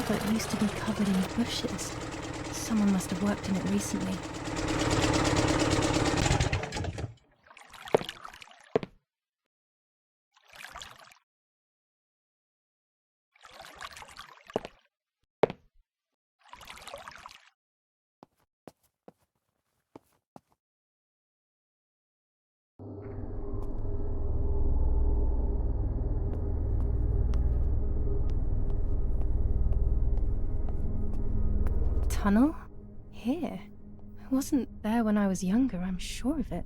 but used to be covered in bushes. Someone must have worked in it recently. Tunnel? Here? It wasn't there when I was younger, I'm sure of it.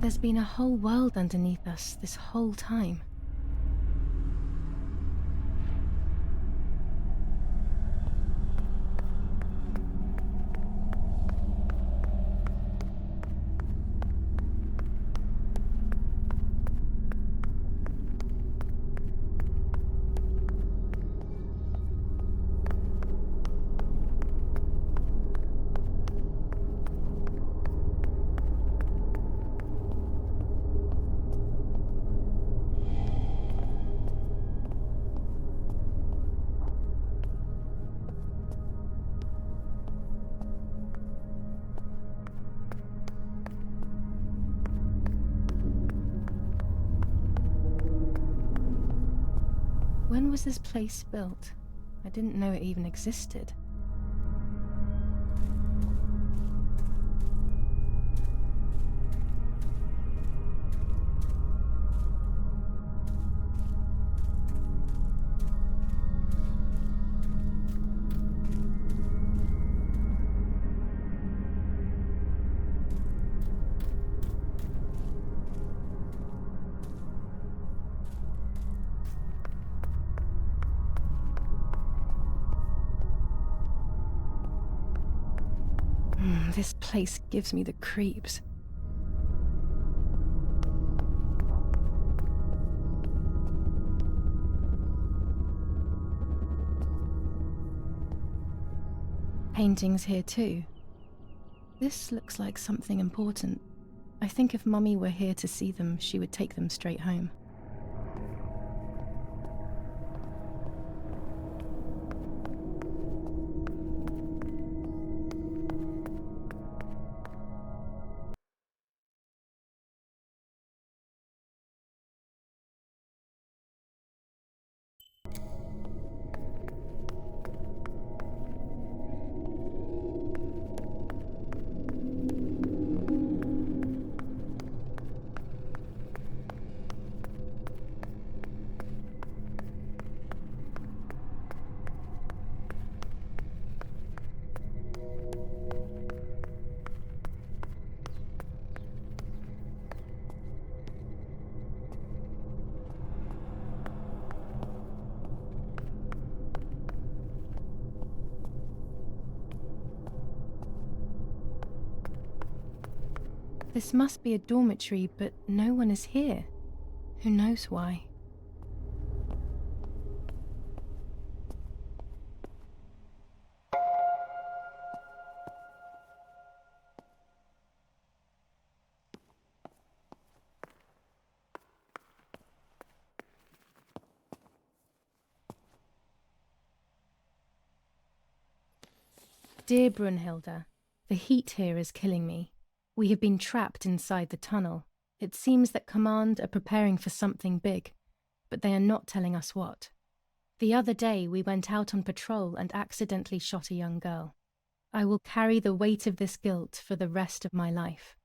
There's been a whole world underneath us this whole time. When was this place built? I didn't know it even existed. This place gives me the creeps. Paintings here too. This looks like something important. I think if Mummy were here to see them, she would take them straight home. This must be a dormitory, but no one is here. Who knows why? Dear Brunhilde, the heat here is killing me. We have been trapped inside the tunnel. It seems that Command are preparing for something big, but they are not telling us what. The other day we went out on patrol and accidentally shot a young girl. I will carry the weight of this guilt for the rest of my life.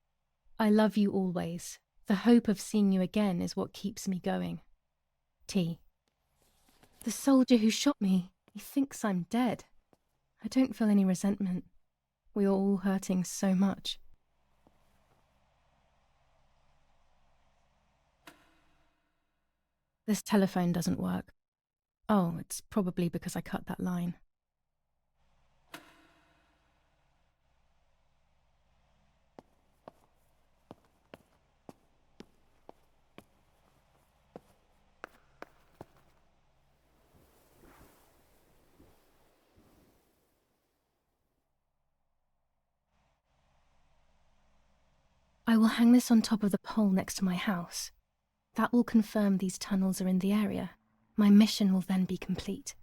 I love you always. The hope of seeing you again is what keeps me going. T. The soldier who shot me, he thinks I'm dead. I don't feel any resentment. We are all hurting so much. This telephone doesn't work. Oh, it's probably because I cut that line. I will hang this on top of the pole next to my house. That will confirm these tunnels are in the area. My mission will then be complete.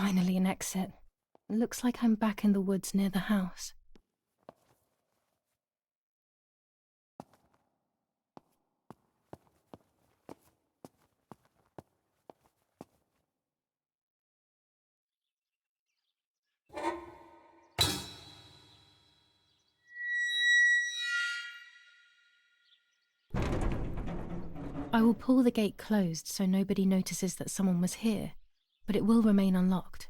Finally an exit. Looks like I'm back in the woods near the house. I will pull the gate closed so nobody notices that someone was here, but it will remain unlocked.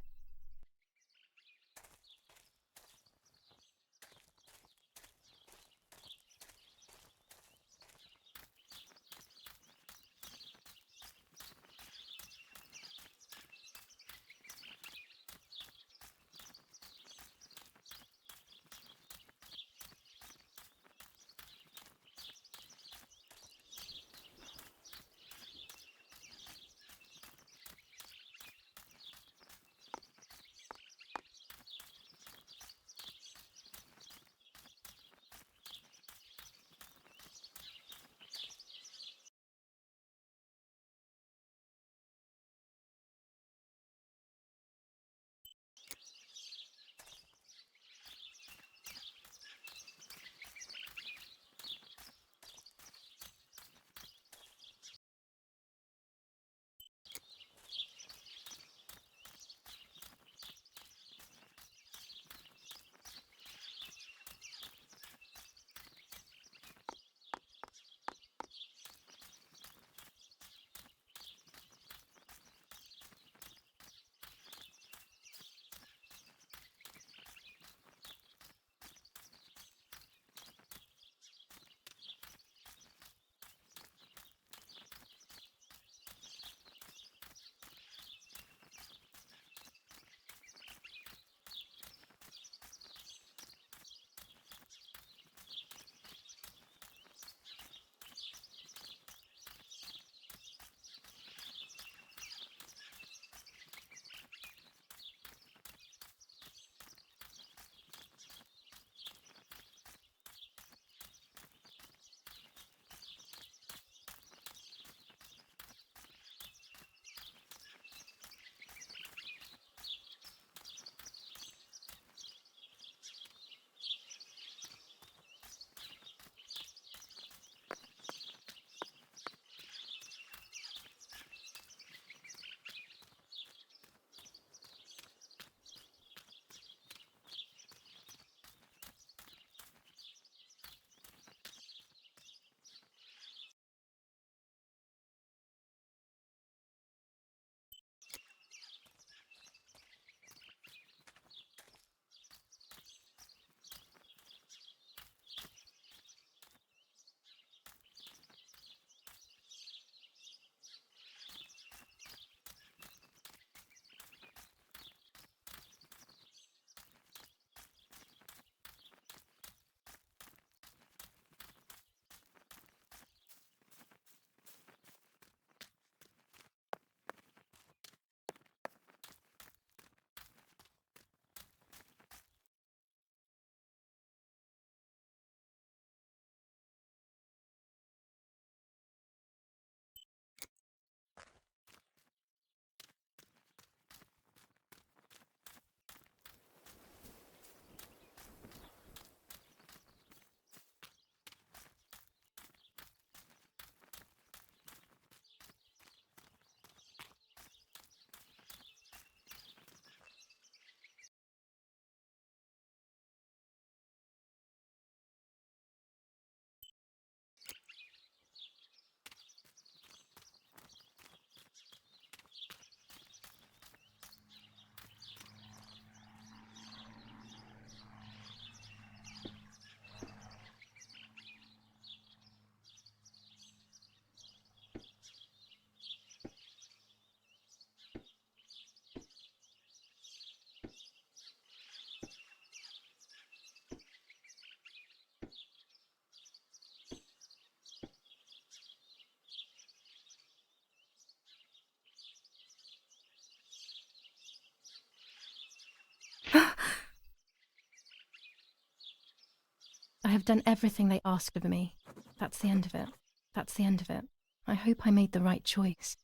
I have done everything they asked of me. That's the end of it. That's the end of it. I hope I made the right choice.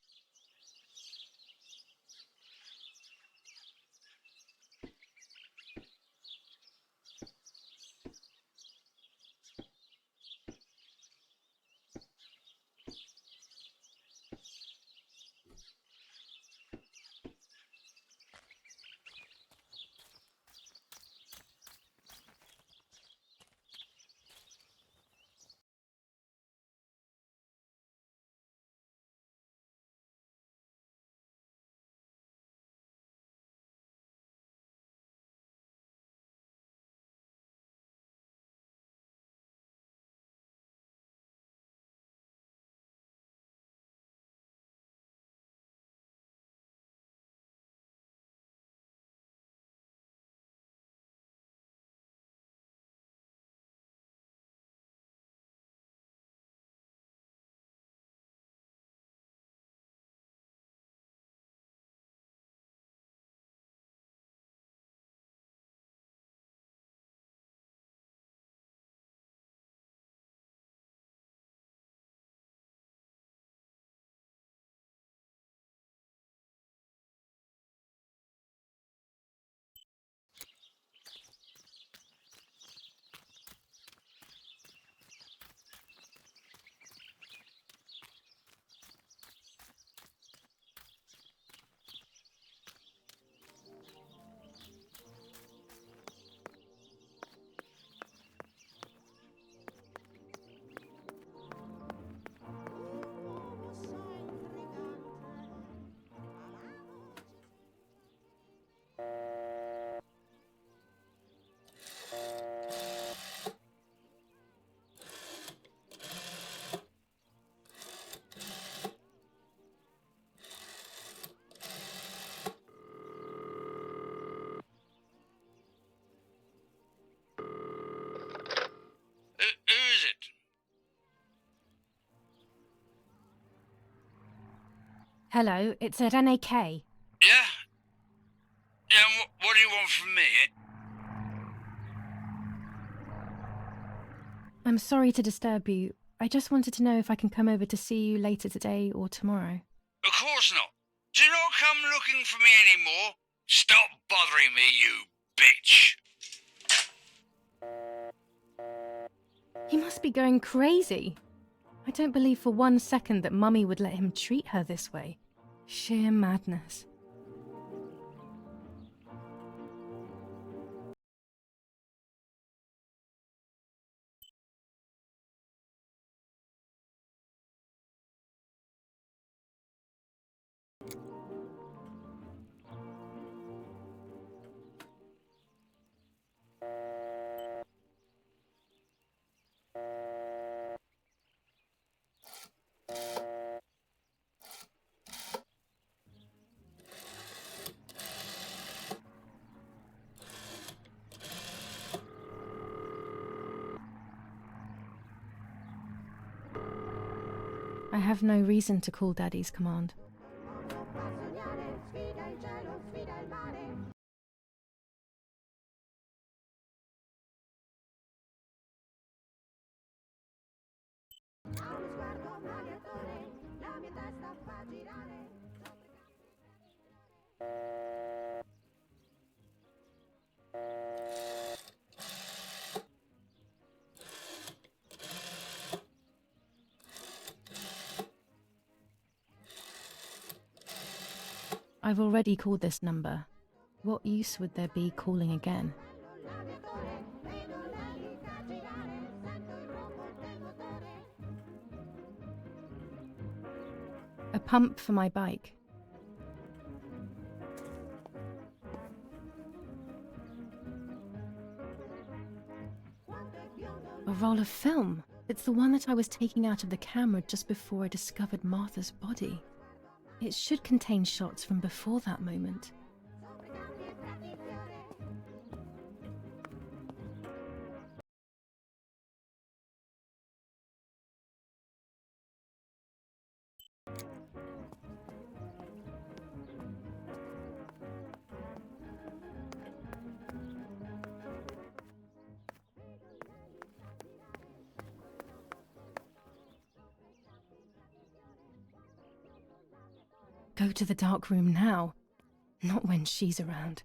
Hello, it's Rene K. Yeah? Yeah, and what do you want from me? I'm sorry to disturb you. I just wanted to know if I can come over to see you later today or tomorrow. Of course not. Do not come looking for me anymore. Stop bothering me, you bitch. He must be going crazy. I don't believe for 1 second that Mummy would let him treat her this way. Sheer madness. I have no reason to call Daddy's command. I've already called this number. What use would there be calling again? A pump for my bike. A roll of film. It's the one that I was taking out of the camera just before I discovered Martha's body. It should contain shots from before that moment. Go to the dark room now. Not when she's around.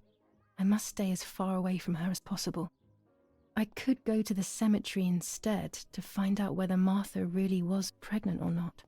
I must stay as far away from her as possible. I could go to the cemetery instead to find out whether Martha really was pregnant or not.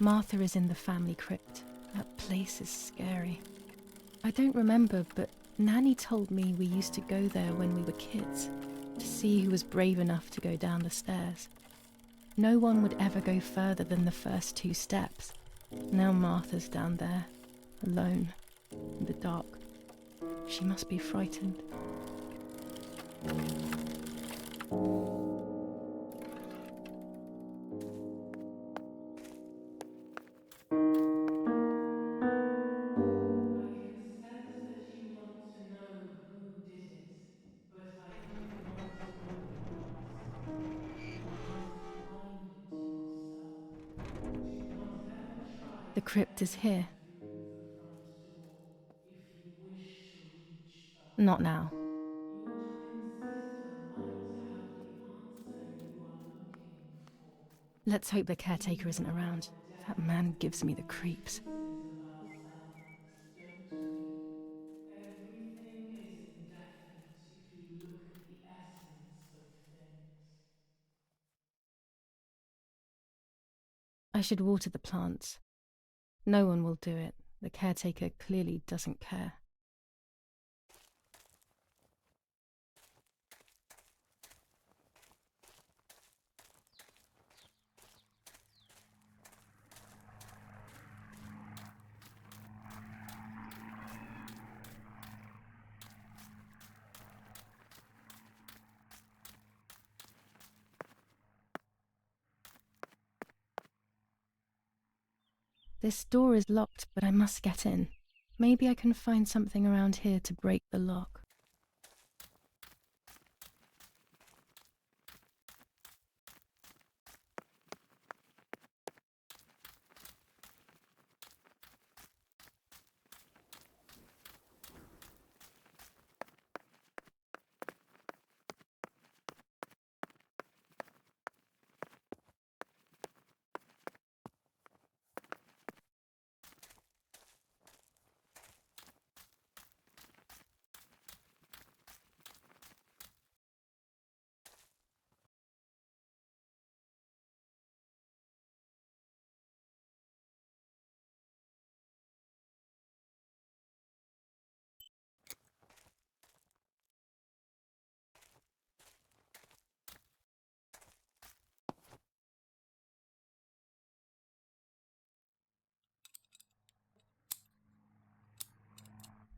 Martha is in the family crypt. That place is scary. I don't remember, but Nanny told me we used to go there when we were kids, to see who was brave enough to go down the stairs. No one would ever go further than the first 2 steps. Now Martha's down there, alone, in the dark. She must be frightened. I can sense that you want to know who did it, but I do not know who else. You must find it yourself. Do not ever try The to crypt is enter here. through the front door if you wish to reach the heart. Not now. Your twin sister might have the answer you are looking for. Let's hope the caretaker isn't around. That man gives me the creeps. Traces of ourselves, don't we? Everything is indefinite if you look at the essence of things. I should water the plants. No one will do it. The caretaker clearly doesn't care. This door is locked, but I must get in. Maybe I can find something around here to break the lock.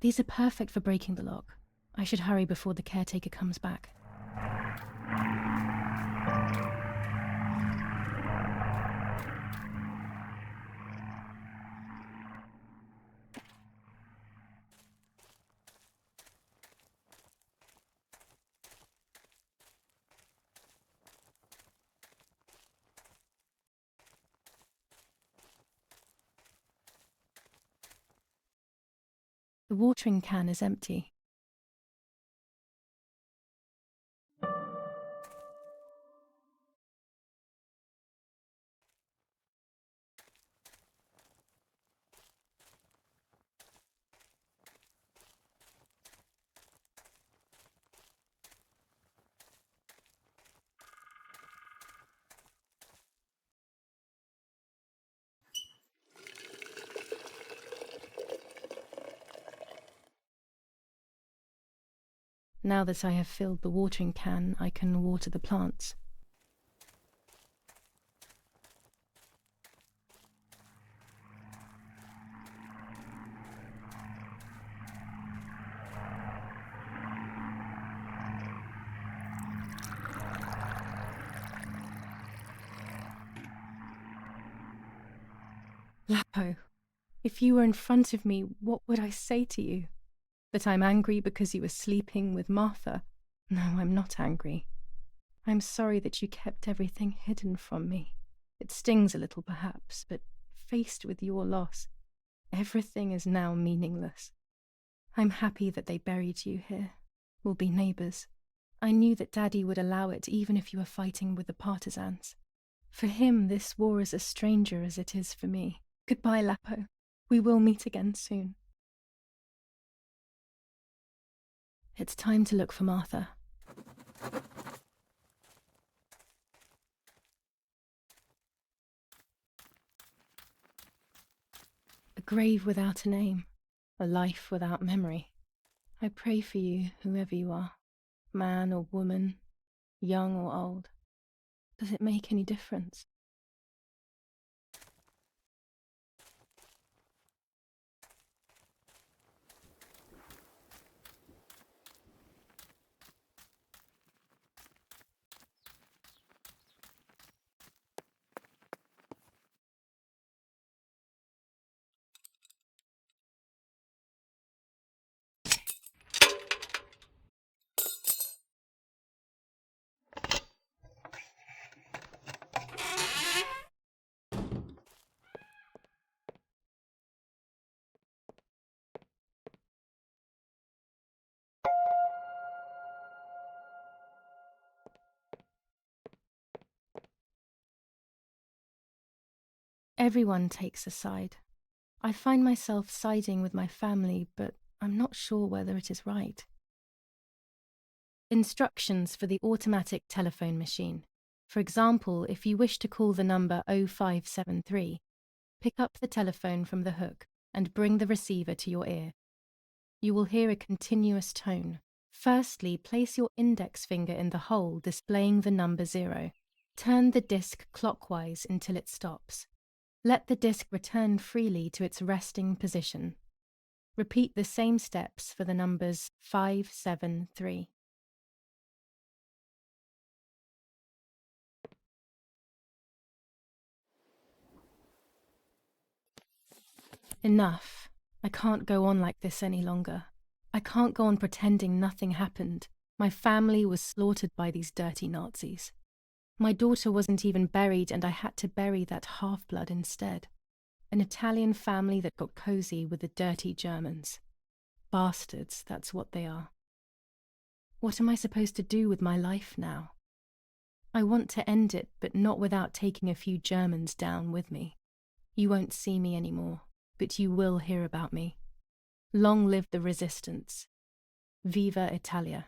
These are perfect for breaking the lock. I should hurry before the caretaker comes back. The watering can is empty. Now that I have filled the watering can, I can water the plants. Lapo, if you were in front of me, what would I say to you? That I'm angry because you were sleeping with Martha? No, I'm not angry. I'm sorry that you kept everything hidden from me. It stings a little, perhaps, but faced with your loss, everything is now meaningless. I'm happy that they buried you here. We'll be neighbours. I knew that Daddy would allow it even if you were fighting with the partisans. For him, this war is a stranger as it is for me. Goodbye, Lapo. We will meet again soon. It's time to look for Martha. A grave without a name, a life without memory. I pray for you, whoever you are, man or woman, young or old. Does it make any difference? Everyone takes a side. I find myself siding with my family, but I'm not sure whether it is right. Instructions for the automatic telephone machine. For example, if you wish to call the number 0573, pick up the telephone from the hook and bring the receiver to your ear. You will hear a continuous tone. Firstly, place your index finger in the hole displaying the number 0. Turn the disc clockwise until it stops. Let the disc return freely to its resting position. Repeat the same steps for the numbers 573. Enough. I can't go on like this any longer. I can't go on pretending nothing happened. My family was slaughtered by these dirty Nazis. My daughter wasn't even buried, and I had to bury that half-blood instead. An Italian family that got cozy with the dirty Germans. Bastards, that's what they are. What am I supposed to do with my life now? I want to end it, but not without taking a few Germans down with me. You won't see me anymore, but you will hear about me. Long live the resistance. Viva Italia.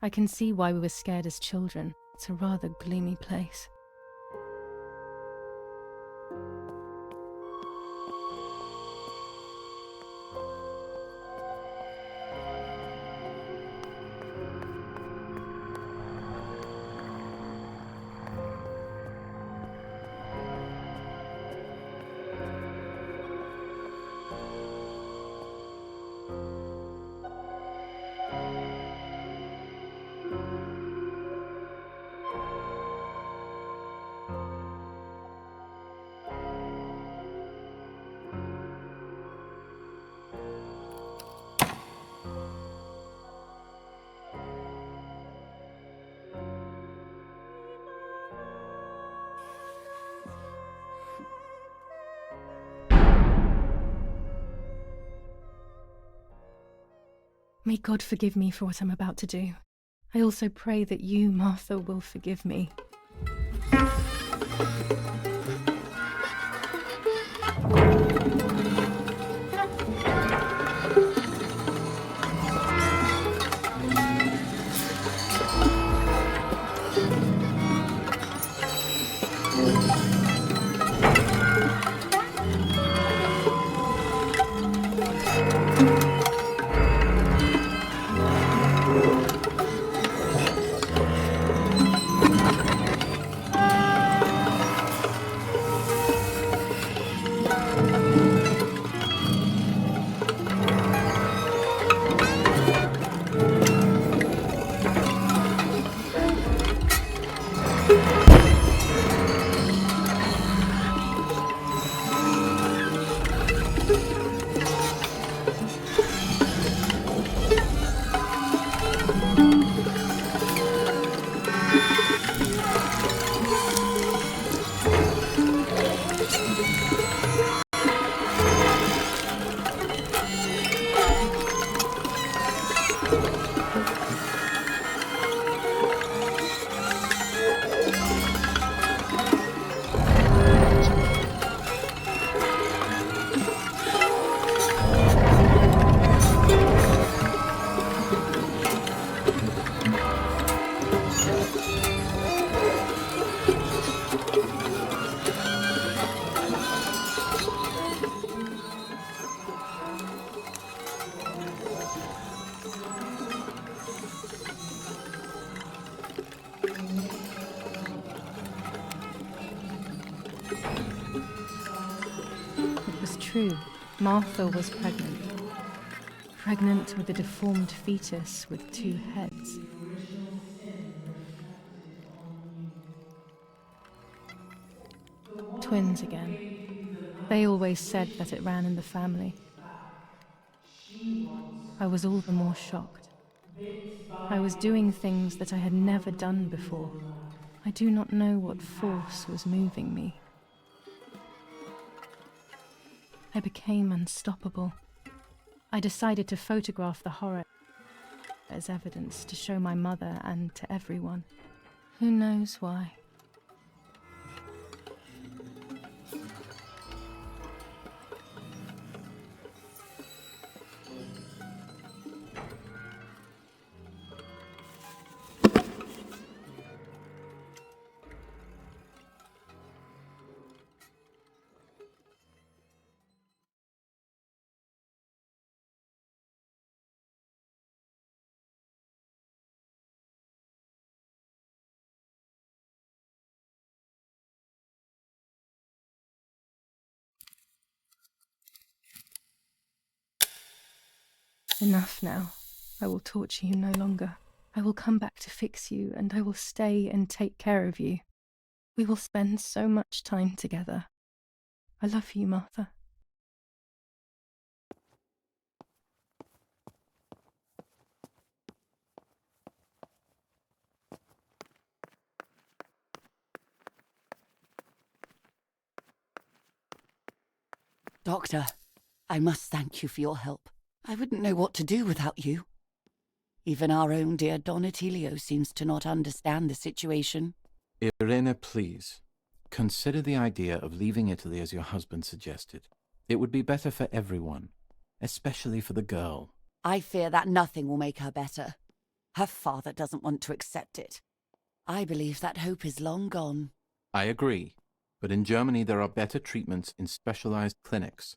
I can see why we were scared as children. It's a rather gloomy place. May God forgive me for what I'm about to do. I also pray that you, Martha, will forgive me. It was true. Martha was pregnant. Pregnant with a deformed fetus with 2 heads. Original sin reflected on you. The one Twins who again. gave you the life They always said that it ran in the family. back. She wants I was all the more shocked. bit by I was doing things that I had never done before. I do not know what force was moving me. I became unstoppable. I decided to photograph the horror as evidence to show my mother and to everyone. Who knows why? Enough now. I will torture you no longer. I will come back to fix you, and I will stay and take care of you. We will spend so much time together. I love you, Martha. Doctor, I must thank you for your help. I wouldn't know what to do without you. Even our own dear Don Attilio seems to not understand the situation. Irene, please. Consider the idea of leaving Italy as your husband suggested. It would be better for everyone, especially for the girl. I fear that nothing will make her better. Her father doesn't want to accept it. I believe that hope is long gone. I agree, but in Germany there are better treatments in specialized clinics.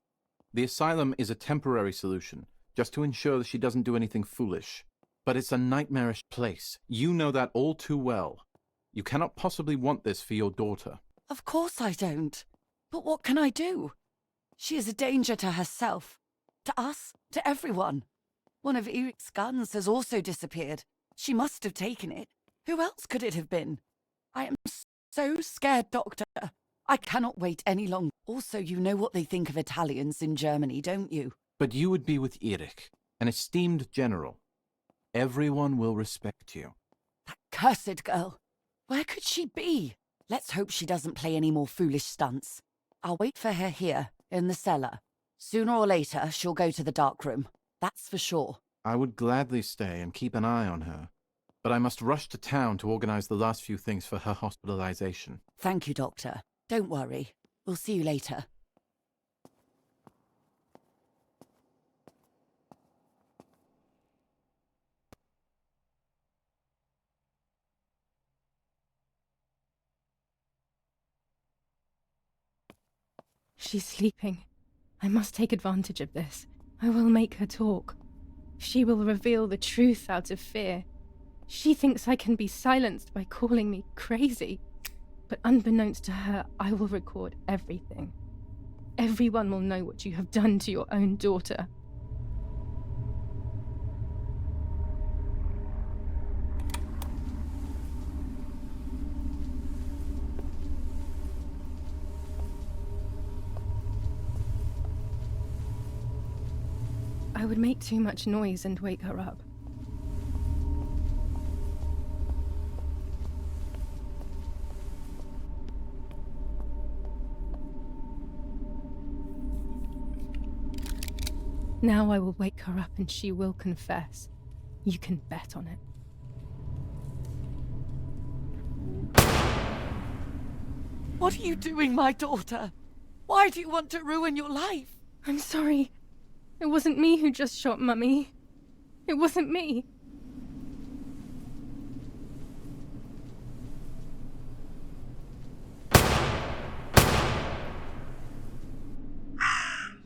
The asylum is a temporary solution, just to ensure that she doesn't do anything foolish. But it's a nightmarish place. You know that all too well. You cannot possibly want this for your daughter. Of course I don't. But what can I do? She is a danger to herself, to us, to everyone. One of Eric's guns has also disappeared. She must have taken it. Who else could it have been? I am so scared, Doctor. I cannot wait any longer. Also, you know what they think of Italians in Germany, don't you? But you would be with Eric, an esteemed general. Everyone will respect you. That cursed girl. Where could she be? Let's hope she doesn't play any more foolish stunts. I'll wait for her here, in the cellar. Sooner or later, she'll go to the dark room. That's for sure. I would gladly stay and keep an eye on her, but I must rush to town to organize the last few things for her hospitalization. Thank you, Doctor. Don't worry. We'll see you later. She's sleeping. I must take advantage of this. I will make her talk. She will reveal the truth out of fear. She thinks I can be silenced by calling me crazy. But unbeknownst to her, I will record everything. Everyone will know what you have done to your own daughter. I would make too much noise and wake her up. Now I will wake her up and she will confess. You can bet on it. What are you doing, my daughter? Why do you want to ruin your life? I'm sorry. It wasn't me who just shot Mummy. It wasn't me.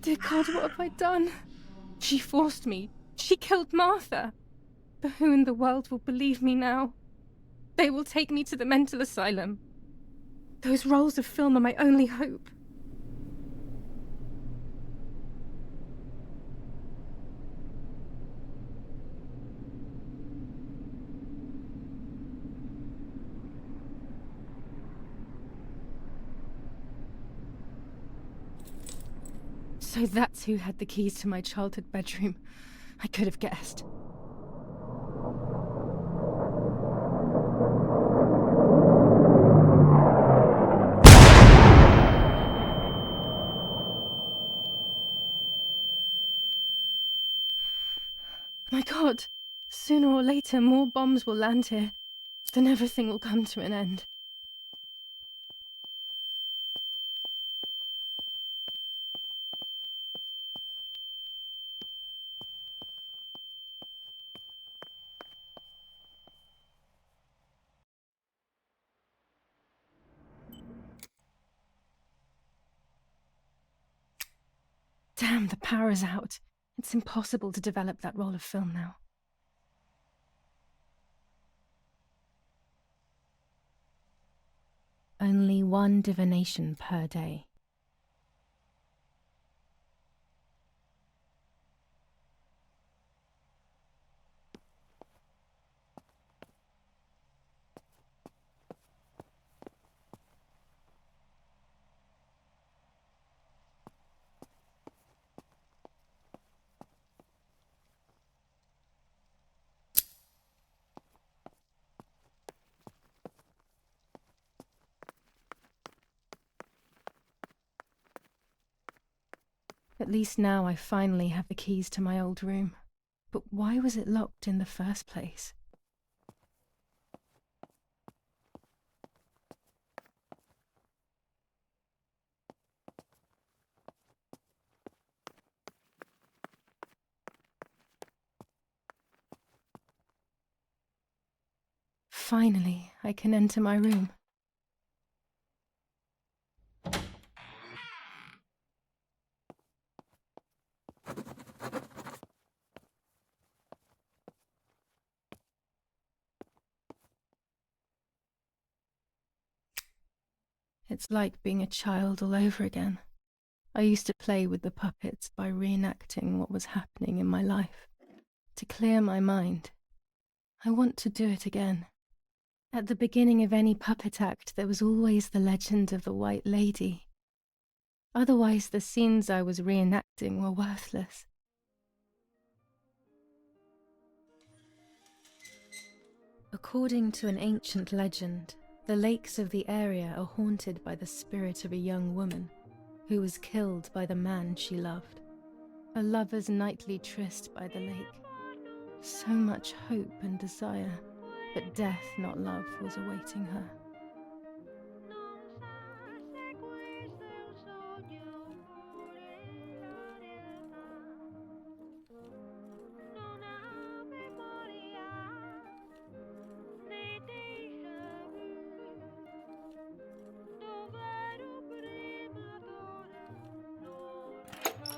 Dear God, what have I done? She forced me. She killed Martha. But who in the world will believe me now? They will take me to the mental asylum. Those rolls of film are my only hope. So that's who had the keys to my childhood bedroom. I could have guessed. My God, sooner or later more bombs will land here. Then everything will come to an end. Damn, the power is out. It's impossible to develop that roll of film now. Only one divination per day. At least now I finally have the keys to my old room. But why was it locked in the first place? Finally, I can enter my room. It's like being a child all over again. I used to play with the puppets by reenacting what was happening in my life. To clear my mind. I want to do it again. At the beginning of any puppet act, there was always the legend of the White Lady. Otherwise, the scenes I was reenacting were worthless. According to an ancient legend, the lakes of the area are haunted by the spirit of a young woman who was killed by the man she loved. A lover's nightly tryst by the lake. So much hope and desire, but death, not love, was awaiting her.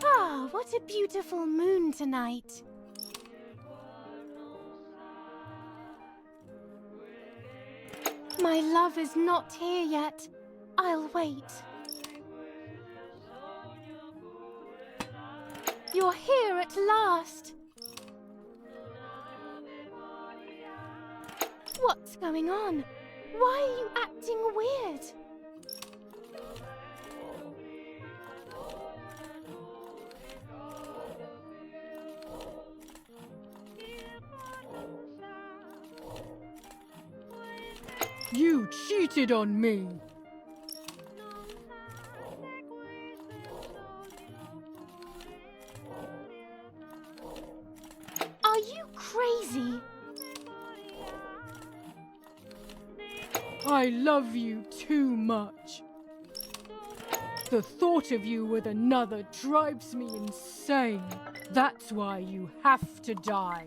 Ah, what a beautiful moon tonight. My love is not here yet. I'll wait. You're here at last. What's going on? Why are you acting weird? You cheated on me! Are you crazy? I love you too much. The thought of you with another drives me insane. That's why you have to die.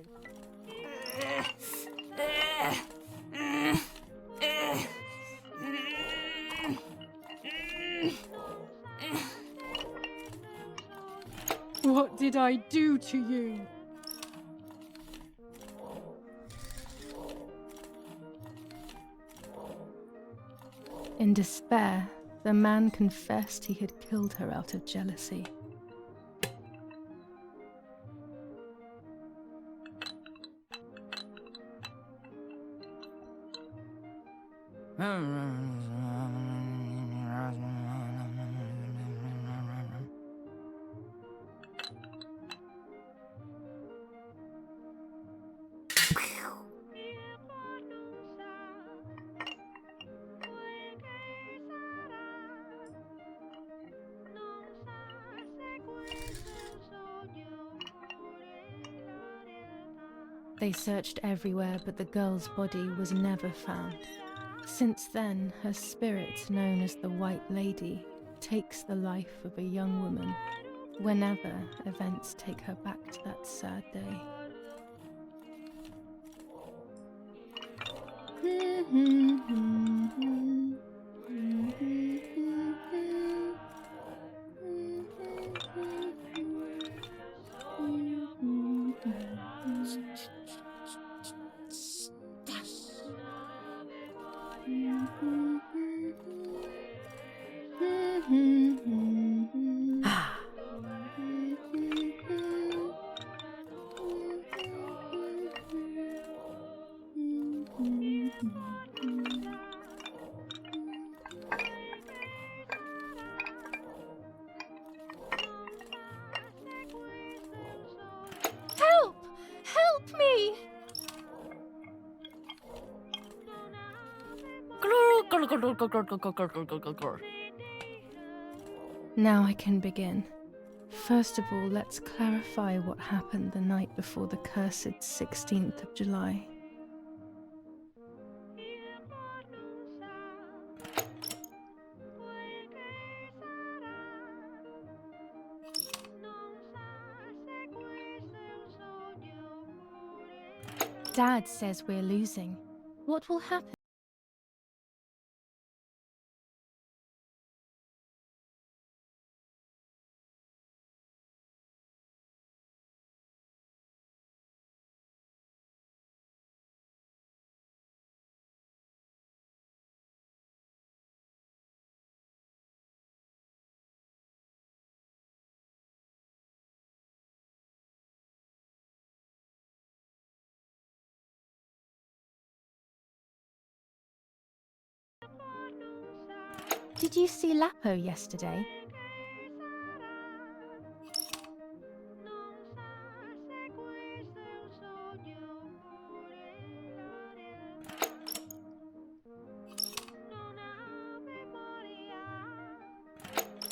What did I do to you? In despair, the man confessed he had killed her out of jealousy. They searched everywhere, but the girl's body was never found. Since then, her spirit, known as the White Lady, takes the life of a young woman whenever events take her back to that sad day. Help! Help me! Now I can begin. First of all, let's clarify what happened the night before the cursed 16th of July. Dad says we're losing. What will happen? Did you see Lapo yesterday?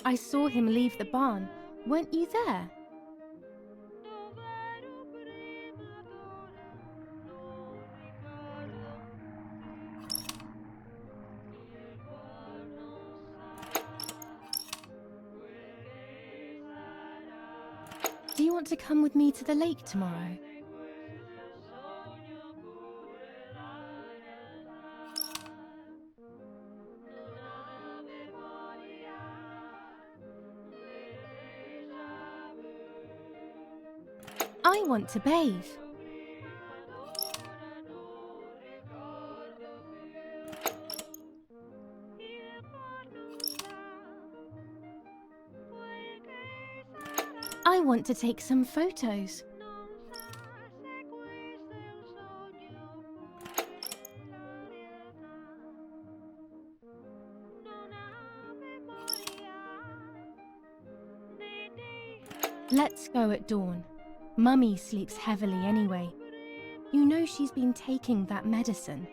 I saw him leave the barn. Weren't you there? want to come with me to the lake tomorrow? I want to bathe. I want to take some photos. Let's go at dawn. Mummy sleeps heavily anyway. You know she's been taking that medicine.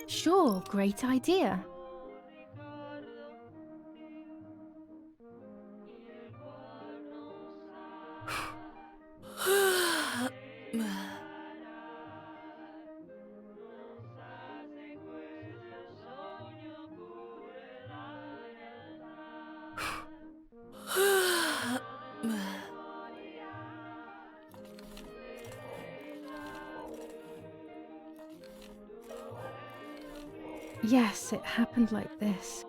Sure, great idea. Yes, it happened like this.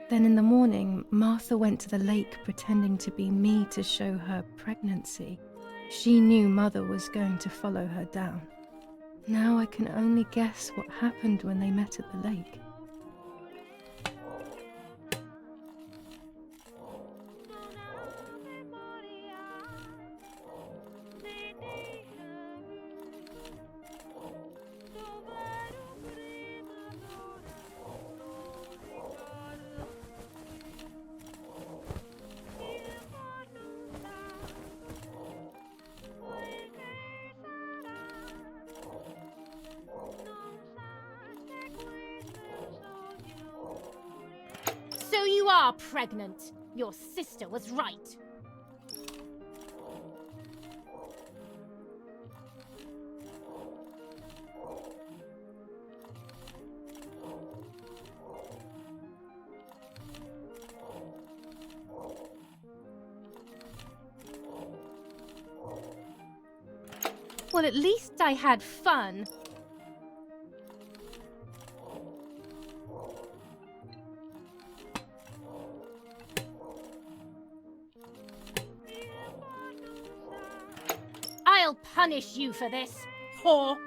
Then in the morning, Martha went to the lake pretending to be me to show her pregnancy. She knew Mother was going to follow her down. Now I can only guess what happened when they met at the lake. So you are pregnant. Your sister was right. Well, at least I had fun. I'll punish you for this, whore.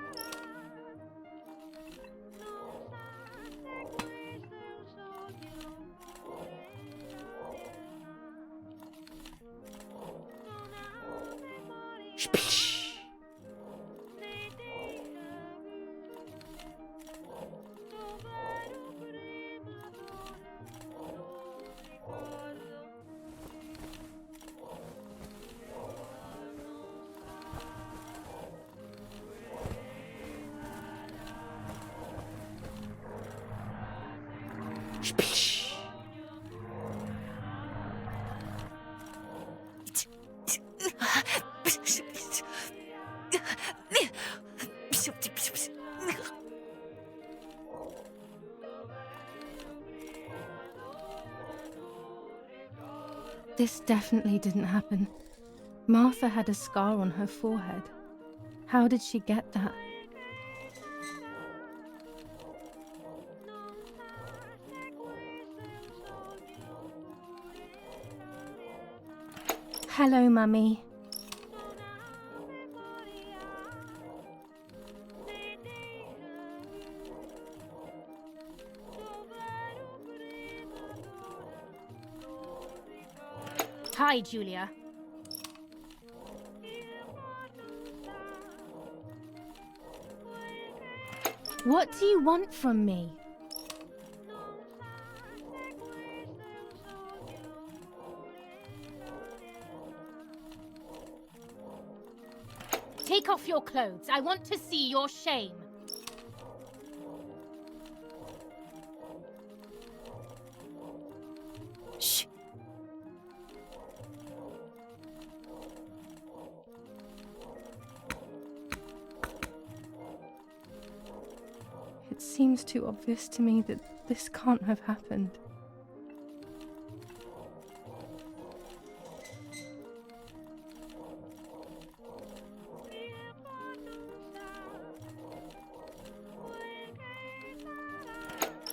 This definitely didn't happen. Martha had a scar on her forehead. How did she get that? Hello, Mummy. Hi, Giulia. What do you want from me? Take off your clothes. I want to see your shame. Shh. It seems too obvious to me that this can't have happened.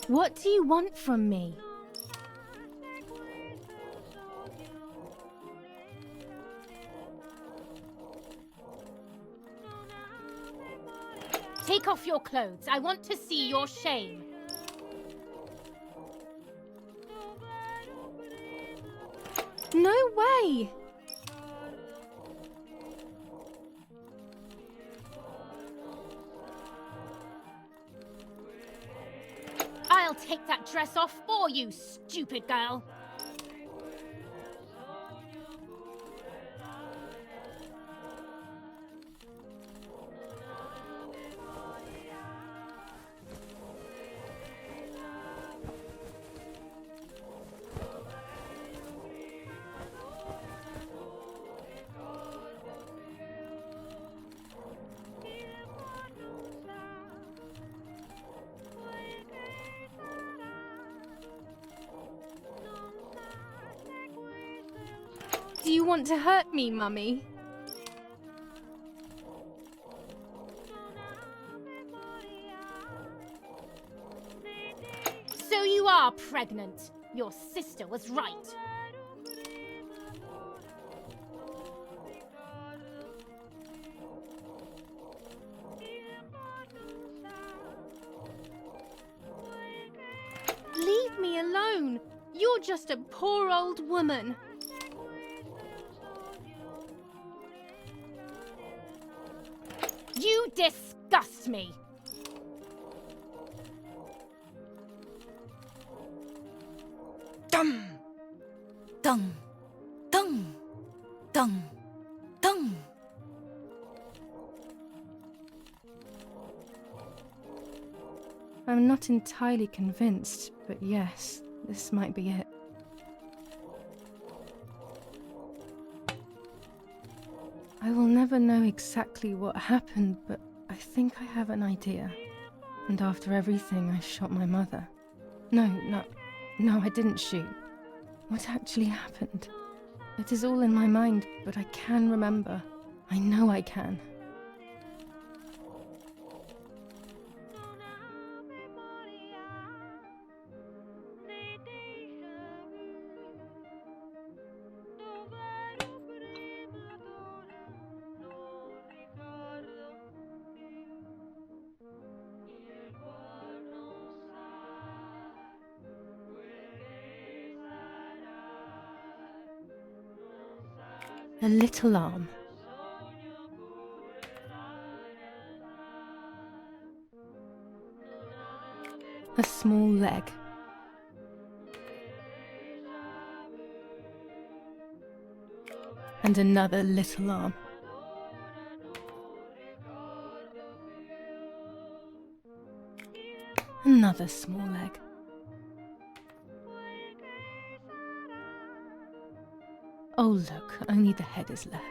What do you want from me? Take off your clothes. I want to see your shame. No way! I'll take that dress off for you, stupid girl. Do you want to hurt me, Mummy? So you are pregnant. Your sister was right. Leave me alone. You're just a poor old woman. You disgust me! Dum! Dum! Dum! Dum! Dum! I'm not entirely convinced, but yes, this might be it. I will never know exactly what happened, but I think I have an idea. And after everything, I shot my mother. No, I didn't shoot. What actually happened? It is all in my mind, but I can remember. I know I can. A little arm. A small leg. And another little arm. Another small leg. Oh look, only the head is left.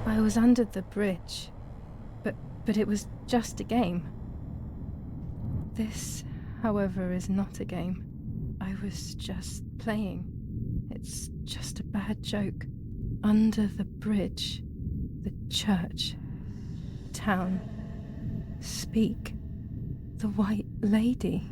I was under the bridge, but it was just a game. This, however, is not a game. I was just playing. It's just a bad joke. Under the bridge, the church, town, speak, the white lady.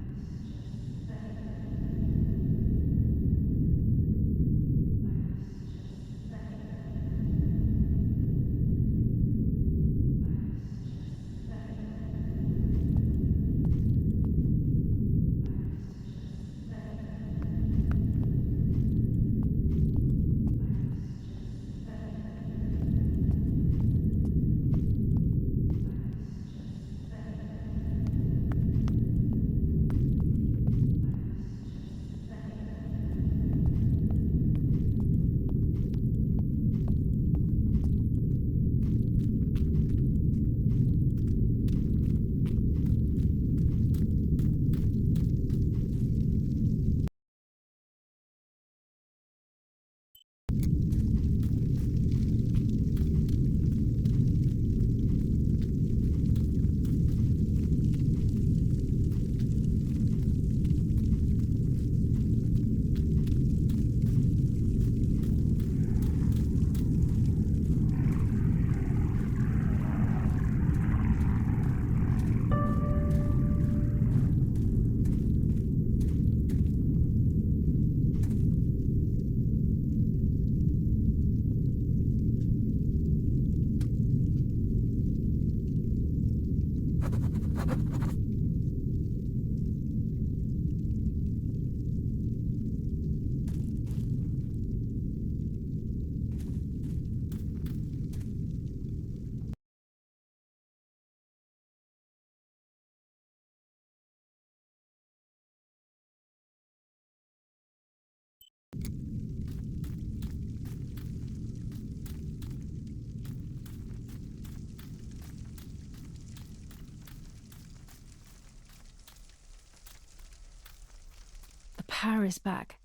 The power is back.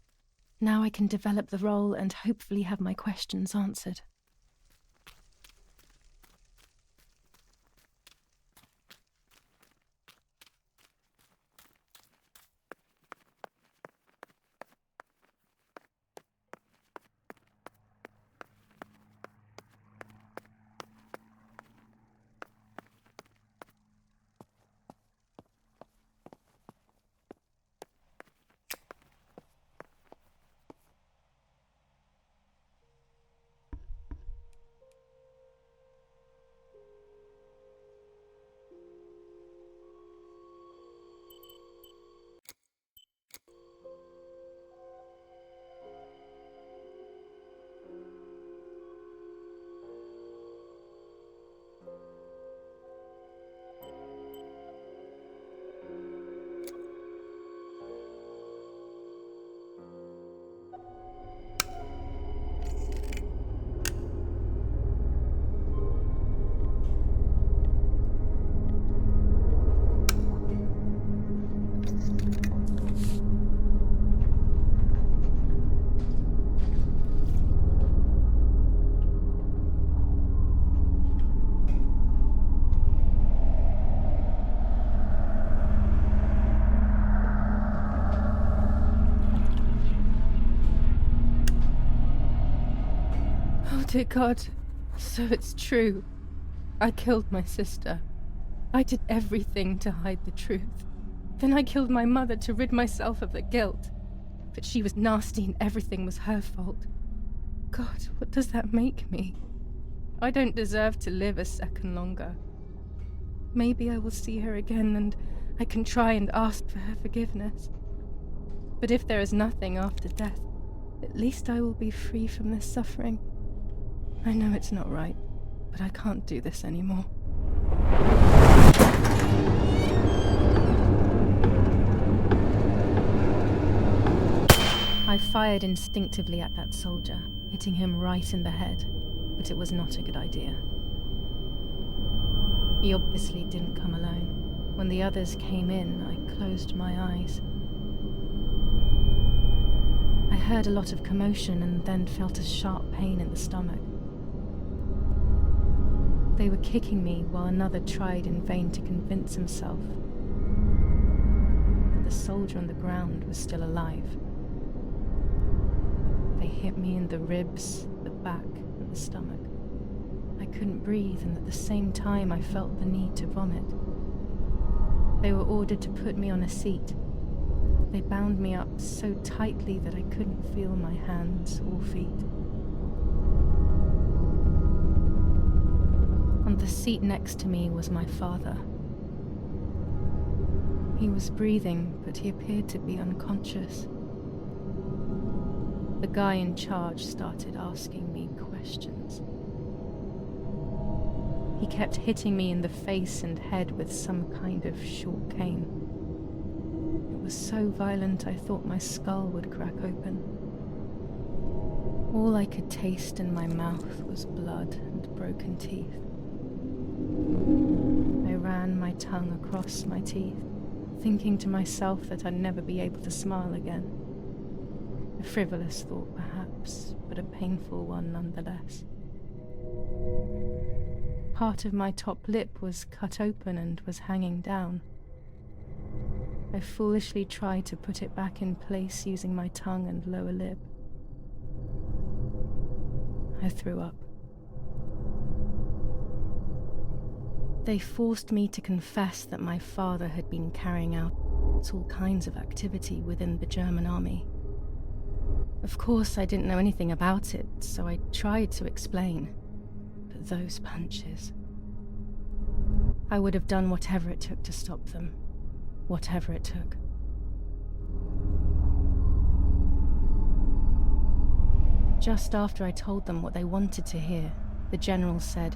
Now I can develop the role and hopefully have my questions answered. Dear God, so it's true. I killed my sister. I did everything to hide the truth. Then I killed my mother to rid myself of the guilt. But she was nasty and everything was her fault. God, what does that make me? I don't deserve to live a second longer. Maybe I will see her again and I can try and ask for her forgiveness. But if there is nothing after death, at least I will be free from this suffering. I know it's not right, but I can't do this anymore. I fired instinctively at that soldier, hitting him right in the head, but it was not a good idea. He obviously didn't come alone. When the others came in, I closed my eyes. I heard a lot of commotion and then felt a sharp pain in the stomach. They were kicking me while another tried in vain to convince himself that the soldier on the ground was still alive. They hit me in the ribs, the back, and the stomach. I couldn't breathe, and at the same time I felt the need to vomit. They were ordered to put me on a seat. They bound me up so tightly that I couldn't feel my hands or feet. On the seat next to me was my father. He was breathing, but he appeared to be unconscious. The guy in charge started asking me questions. He kept hitting me in the face and head with some kind of short cane. It was so violent I thought my skull would crack open. All I could taste in my mouth was blood and broken teeth. I ran my tongue across my teeth, thinking to myself that I'd never be able to smile again. A frivolous thought, perhaps, but a painful one nonetheless. Part of my top lip was cut open and was hanging down. I foolishly tried to put it back in place using my tongue and lower lip. I threw up. They forced me to confess that my father had been carrying out all kinds of activity within the German army. Of course, I didn't know anything about it, so I tried to explain. But those punches... I would have done whatever it took to stop them. Whatever it took. Just after I told them what they wanted to hear, the general said,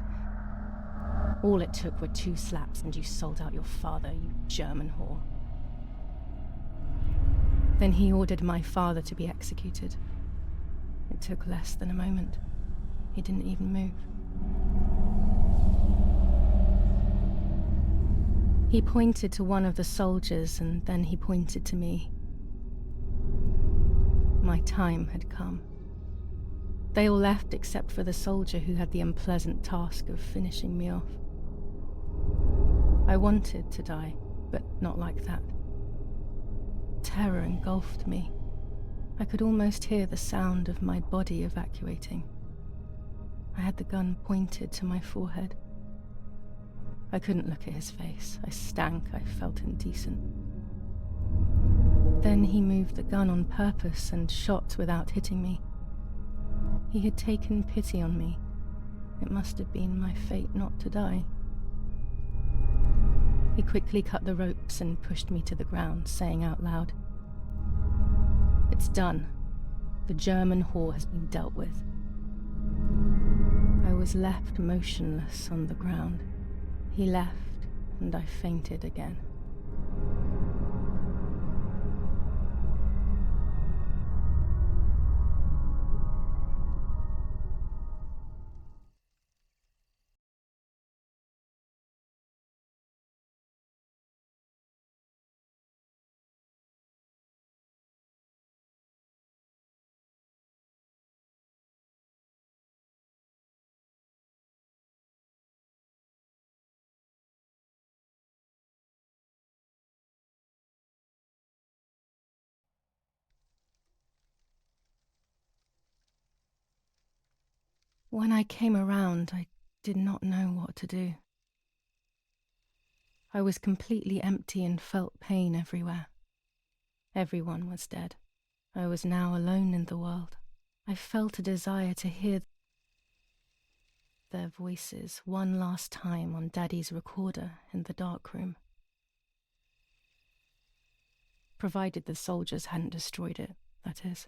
"All it took were 2 slaps and you sold out your father, you German whore." Then he ordered my father to be executed. It took less than a moment. He didn't even move. He pointed to one of the soldiers and then he pointed to me. My time had come. They all left except for the soldier who had the unpleasant task of finishing me off. I wanted to die, but not like that. Terror engulfed me. I could almost hear the sound of my body evacuating. I had the gun pointed to my forehead. I couldn't look at his face. I stank. I felt indecent. Then he moved the gun on purpose and shot without hitting me. He had taken pity on me. It must have been my fate not to die. He quickly cut the ropes and pushed me to the ground, saying out loud, "It's done. The German whore has been dealt with." I was left motionless on the ground. He left, and I fainted again. When I came around, I did not know what to do. I was completely empty and felt pain everywhere. Everyone was dead. I was now alone in the world. I felt a desire to hear their voices one last time on Daddy's recorder in the dark room. Provided the soldiers hadn't destroyed it, that is.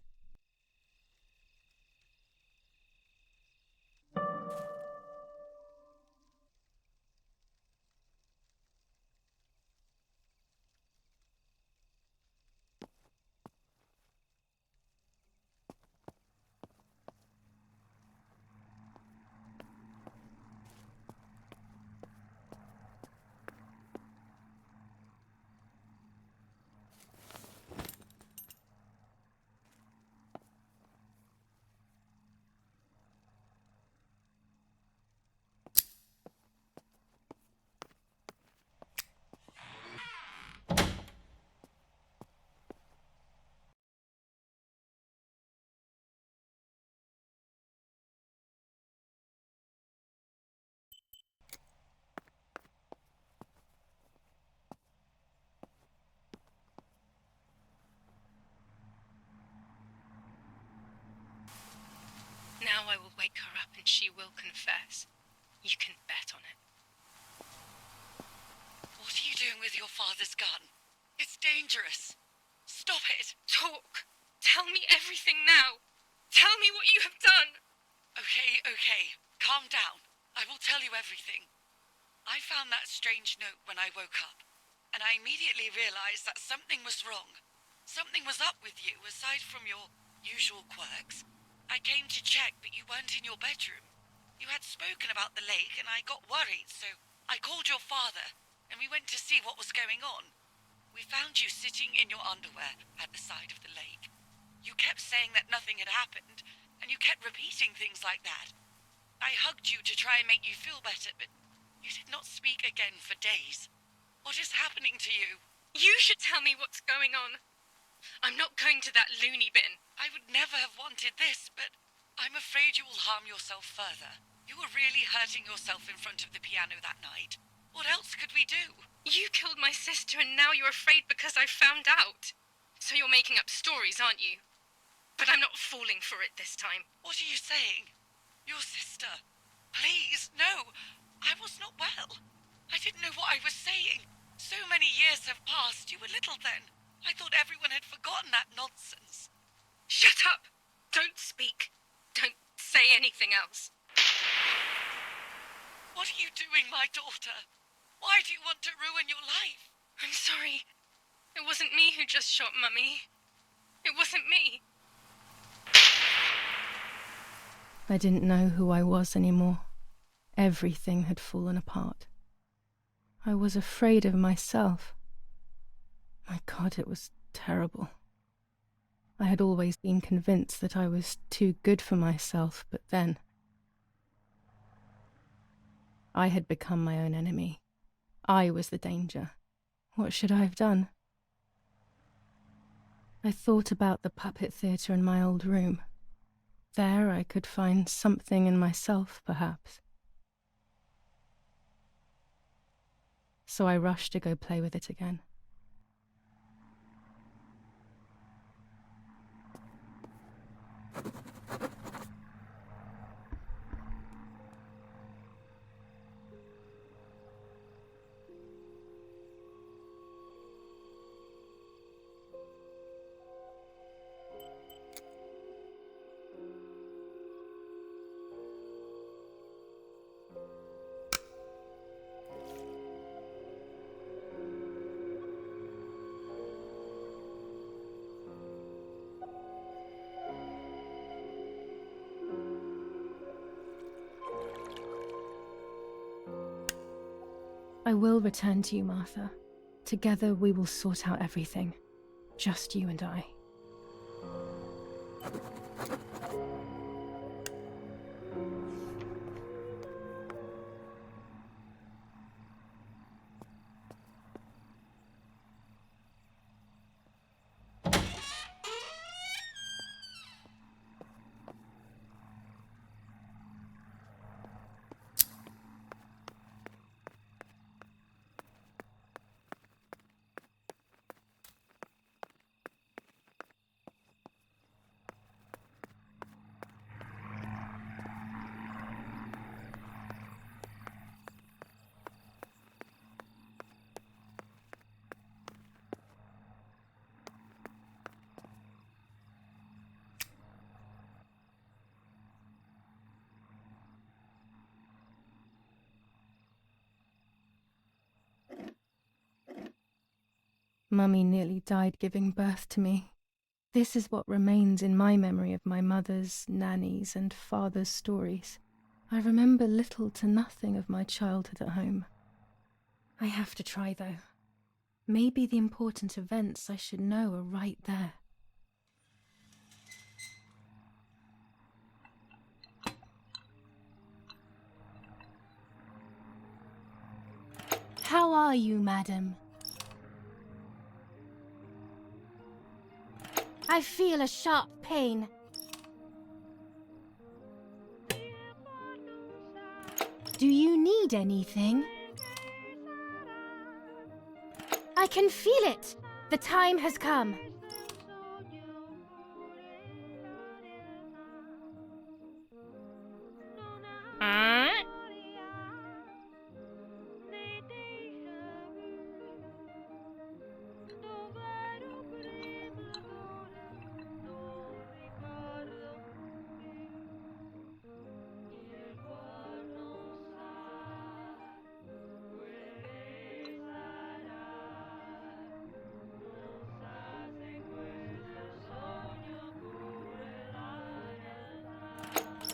Now I will wake her up and she will confess. You can bet on it. What are you doing with your father's gun? It's dangerous. Stop it. Talk. Tell me everything now. Tell me what you have done. Okay. Calm down. I will tell you everything. I found that strange note when I woke up, and I immediately realized that something was wrong. Something was up with you, aside from your usual quirks. I came to check, but you weren't in your bedroom. You had spoken about the lake, and I got worried, so I called your father, and we went to see what was going on. We found you sitting in your underwear at the side of the lake. You kept saying that nothing had happened, and you kept repeating things like that. I hugged you to try and make you feel better, but you did not speak again for days. What is happening to you? You should tell me what's going on. I'm not going to that loony bin. I would never have wanted this, but I'm afraid you will harm yourself further. You were really hurting yourself in front of the piano that night. What else could we do? You killed my sister and now you're afraid because I found out. So you're making up stories, aren't you? But I'm not falling for it this time. What are you saying? Your sister? Please, no. I was not well. I didn't know what I was saying. So many years have passed. You were little then. I thought everyone had forgotten that nonsense. Shut up! Don't speak. Don't say anything else. What are you doing, my daughter? Why do you want to ruin your life? I'm sorry. It wasn't me who just shot Mummy. It wasn't me. I didn't know who I was anymore. Everything had fallen apart. I was afraid of myself. My God, it was terrible. I had always been convinced that I was too good for myself, but then I had become my own enemy. I was the danger. What should I have done? I thought about the puppet theatre in my old room. There I could find something in myself, perhaps. So I rushed to go play with it again. I will return to you, Martha. Together we will sort out everything. Just you and I. Mummy nearly died giving birth to me. This is what remains in my memory of my mother's, nanny's, and father's stories. I remember little to nothing of my childhood at home. I have to try, though. Maybe the important events I should know are right there. How are you, madam? I feel a sharp pain. Do you need anything? I can feel it. The time has come.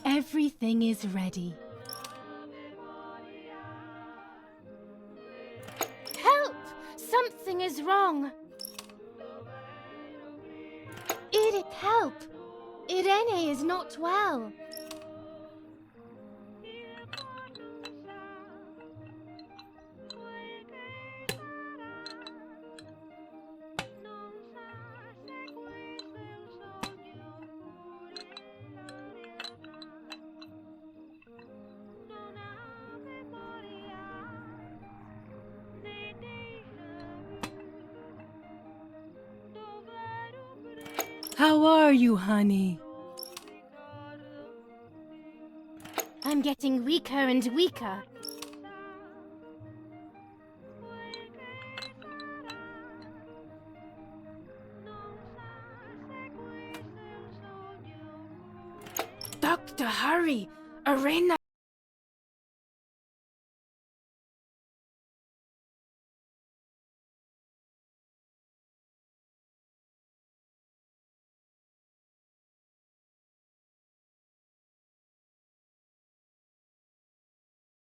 Everything is ready. Help! Something is wrong. Help! Irene is not well. How are you, honey? I'm getting weaker and weaker. Doctor, hurry! Arena!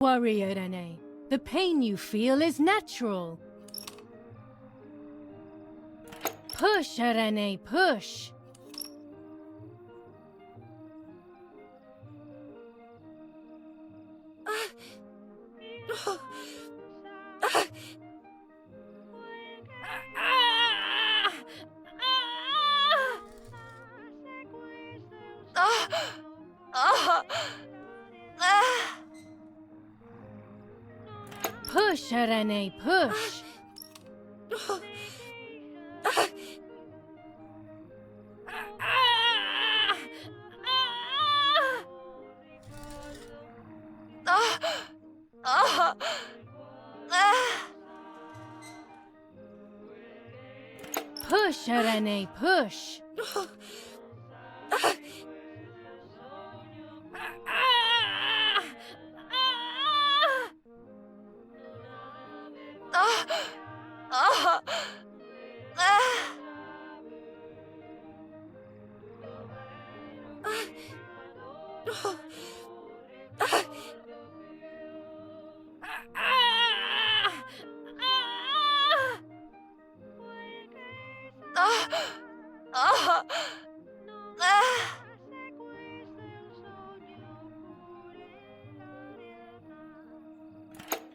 Worry, Irene. The pain you feel is natural. Push, Irene, push. Push, Irene, push. Push, Irene, push.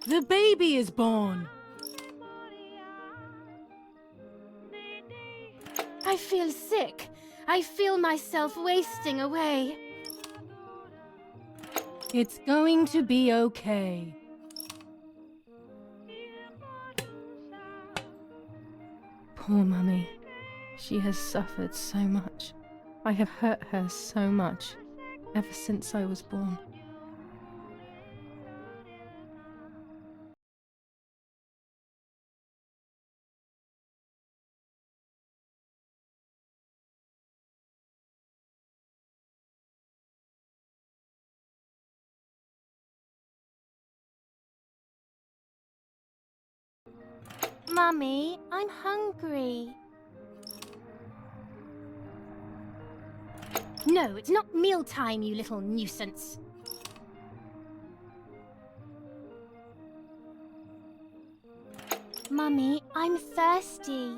The baby is born. I feel sick. I feel myself wasting away. It's going to be okay. Poor Mummy. She has suffered so much. I have hurt her so much, ever since I was born. Mummy, I'm hungry. No, it's not mealtime, you little nuisance. Mummy, I'm thirsty.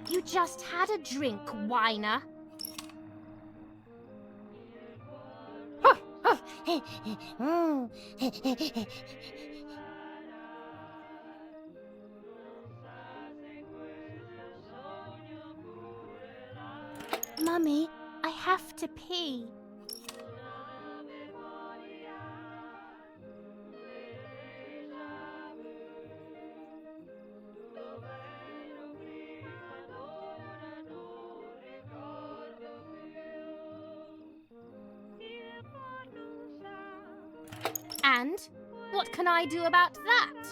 You just had a drink, whiner. Mummy, I have to pee. And what can I do about that?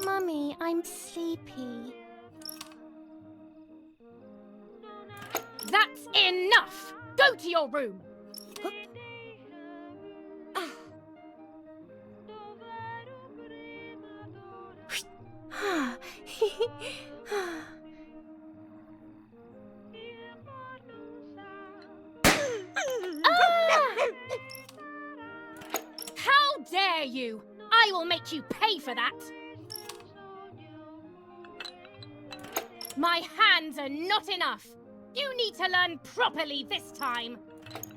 Mummy, I'm sleepy. That's enough! Go to your room! How dare you! I will make you pay for that! My hands are not enough! You need to learn properly this time!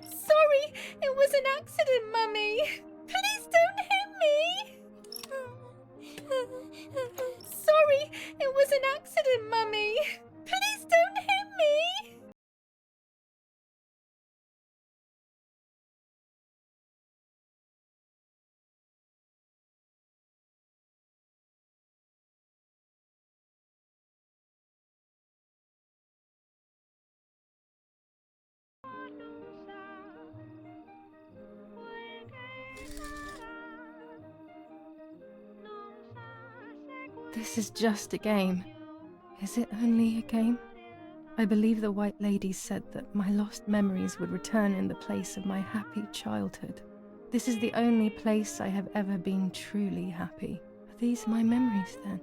Sorry, it was an accident, Mummy! Please don't hit me! Sorry, it was an accident, Mummy! Please don't hit me! This is just a game. Is it only a game? I believe the White Lady said that my lost memories would return in the place of my happy childhood. This is the only place I have ever been truly happy. Are these my memories then?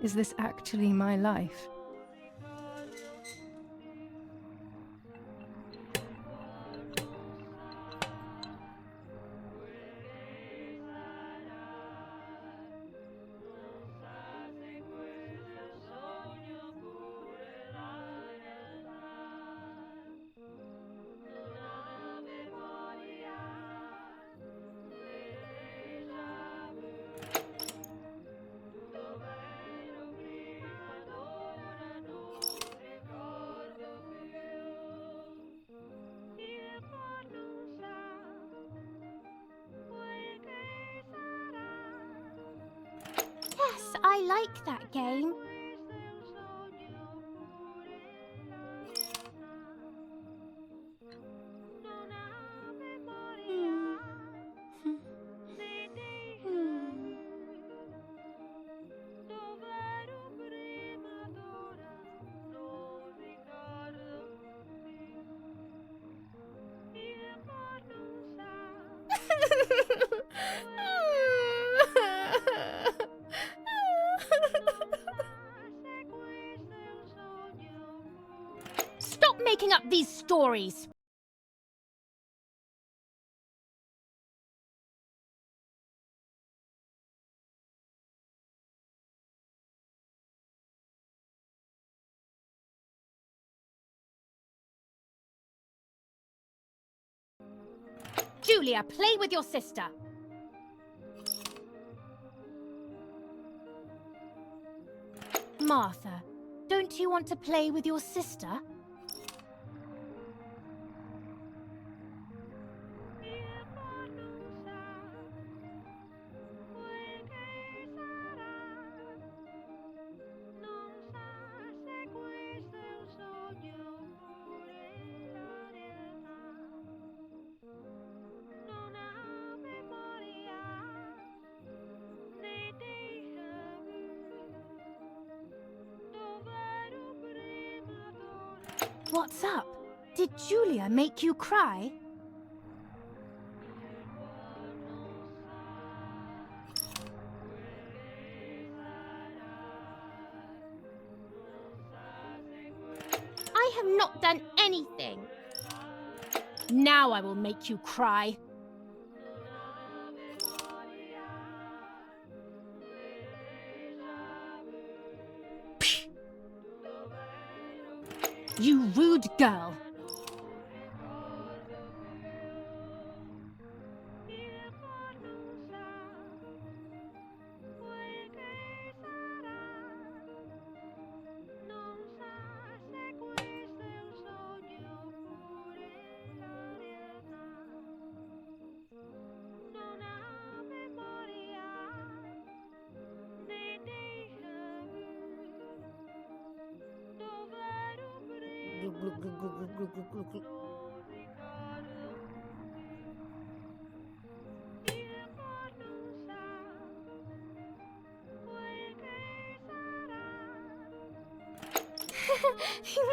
Is this actually my life? Yes, I like that game. Stop making up these stories! Giulia, play with your sister. Martha, don't you want to play with your sister? What's up? Did Giulia make you cry? I have not done anything. Now I will make you cry. You rude girl.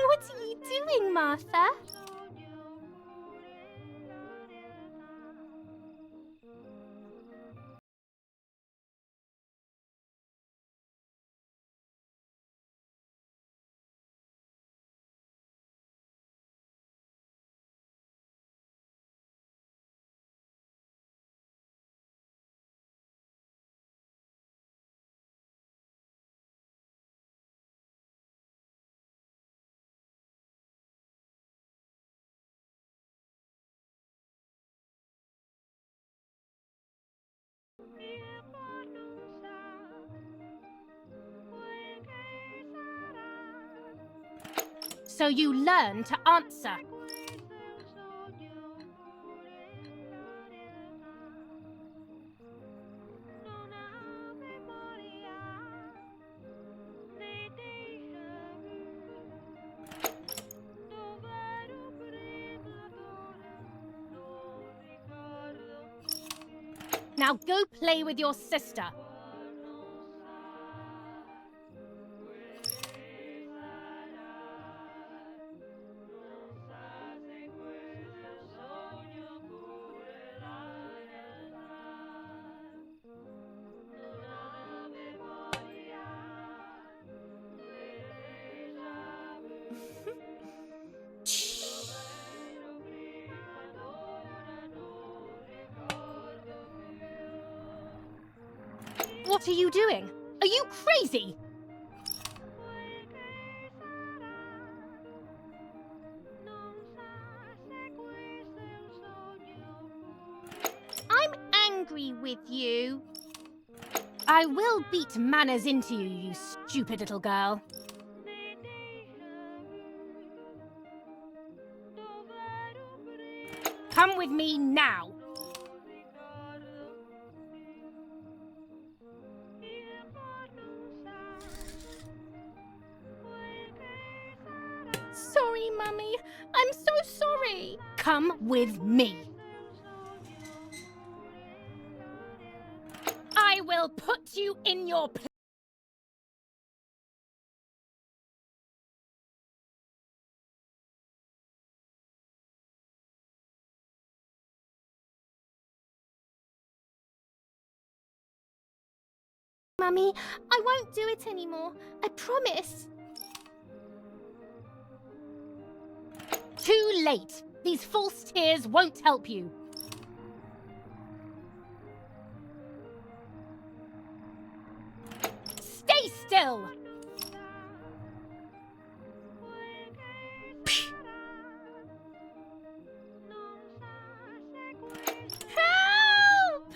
What are you doing, Martha? So you learn to answer. Now go play with your sister. What are you doing? Are you crazy? I'm angry with you. I will beat manners into you, you stupid little girl. Come with me now. Sorry, Mummy. I'm so sorry. Come with me. I will put you in your place. Mummy, I won't do it anymore. I promise. Too late. These false tears won't help you. Stay still. Help!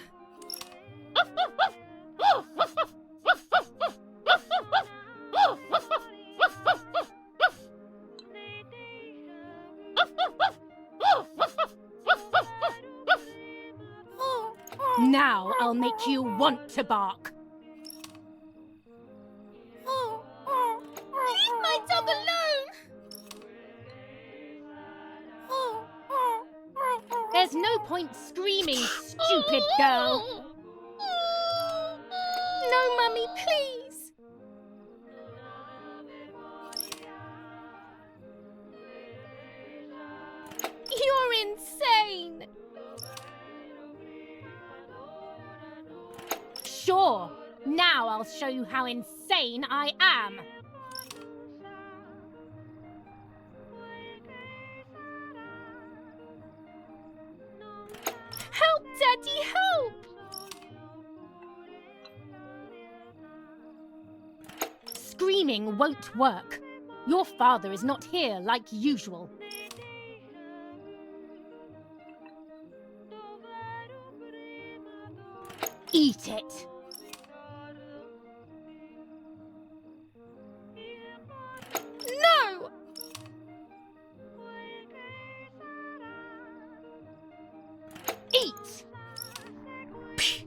Now I'll make you want to bark. Leave my dog alone! There's no point screaming, stupid girl. No, Mummy, please. insane! Sure, now I'll show you how insane I am! Help, Daddy, help! Screaming won't work. Your father is not here like usual. Eat it! No! Eat! Psh.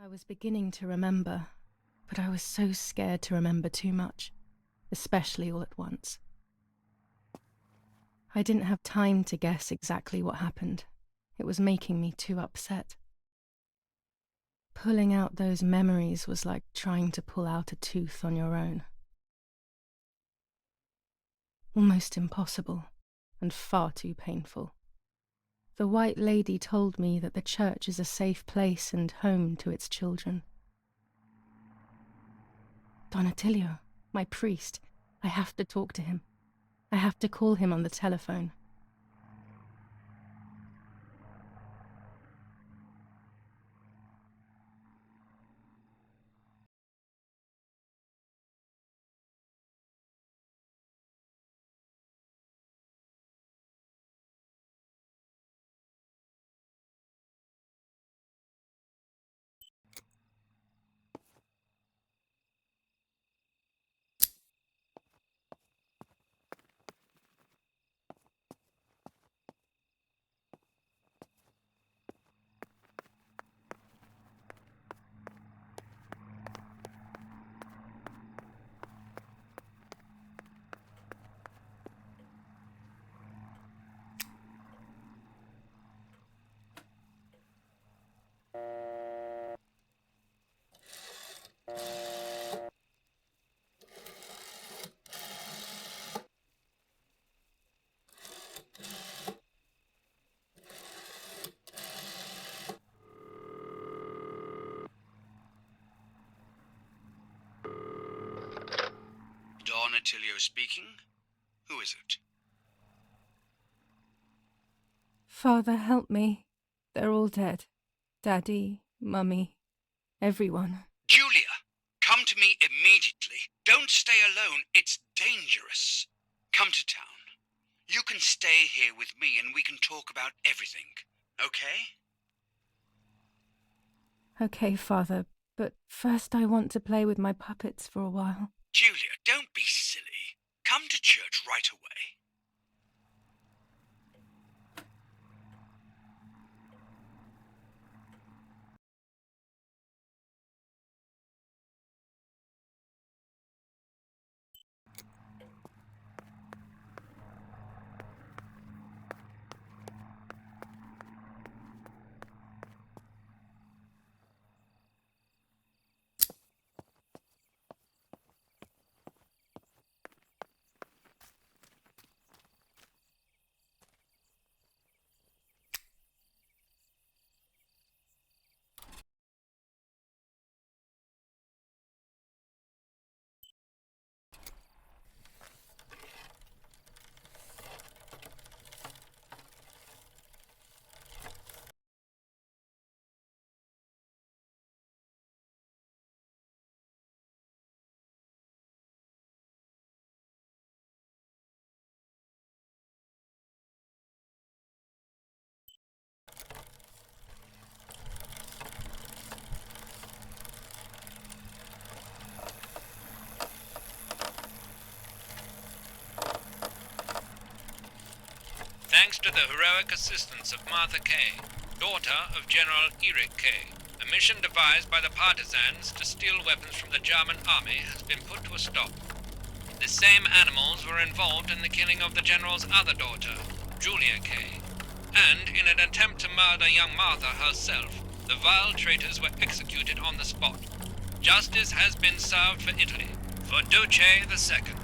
I was beginning to remember, but I was so scared to remember too much, especially all at once. I didn't have time to guess exactly what happened. It was making me too upset. Pulling out those memories was like trying to pull out a tooth on your own. Almost impossible, and far too painful. The White Lady told me that the church is a safe place and home to its children. Don Attilio, my priest, I have to talk to him. I have to call him on the telephone. Don Attilio speaking. Who is it? Father, help me. They're all dead. Daddy, Mummy, everyone. Giulia, come to me immediately. Don't stay alone. It's dangerous. Come to town. You can stay here with me and we can talk about everything. Okay? Okay, Father, but first I want to play with my puppets for a while. Giulia, don't be silly. Come to church right away. Thanks to the heroic assistance of Martha Kay, daughter of General Eric K. A mission devised by the partisans to steal weapons from the German army has been put to a stop. The same animals were involved in the killing of the general's other daughter, Giulia K. And in an attempt to murder young Martha herself, the vile traitors were executed on the spot. Justice has been served for Italy, for Duce II.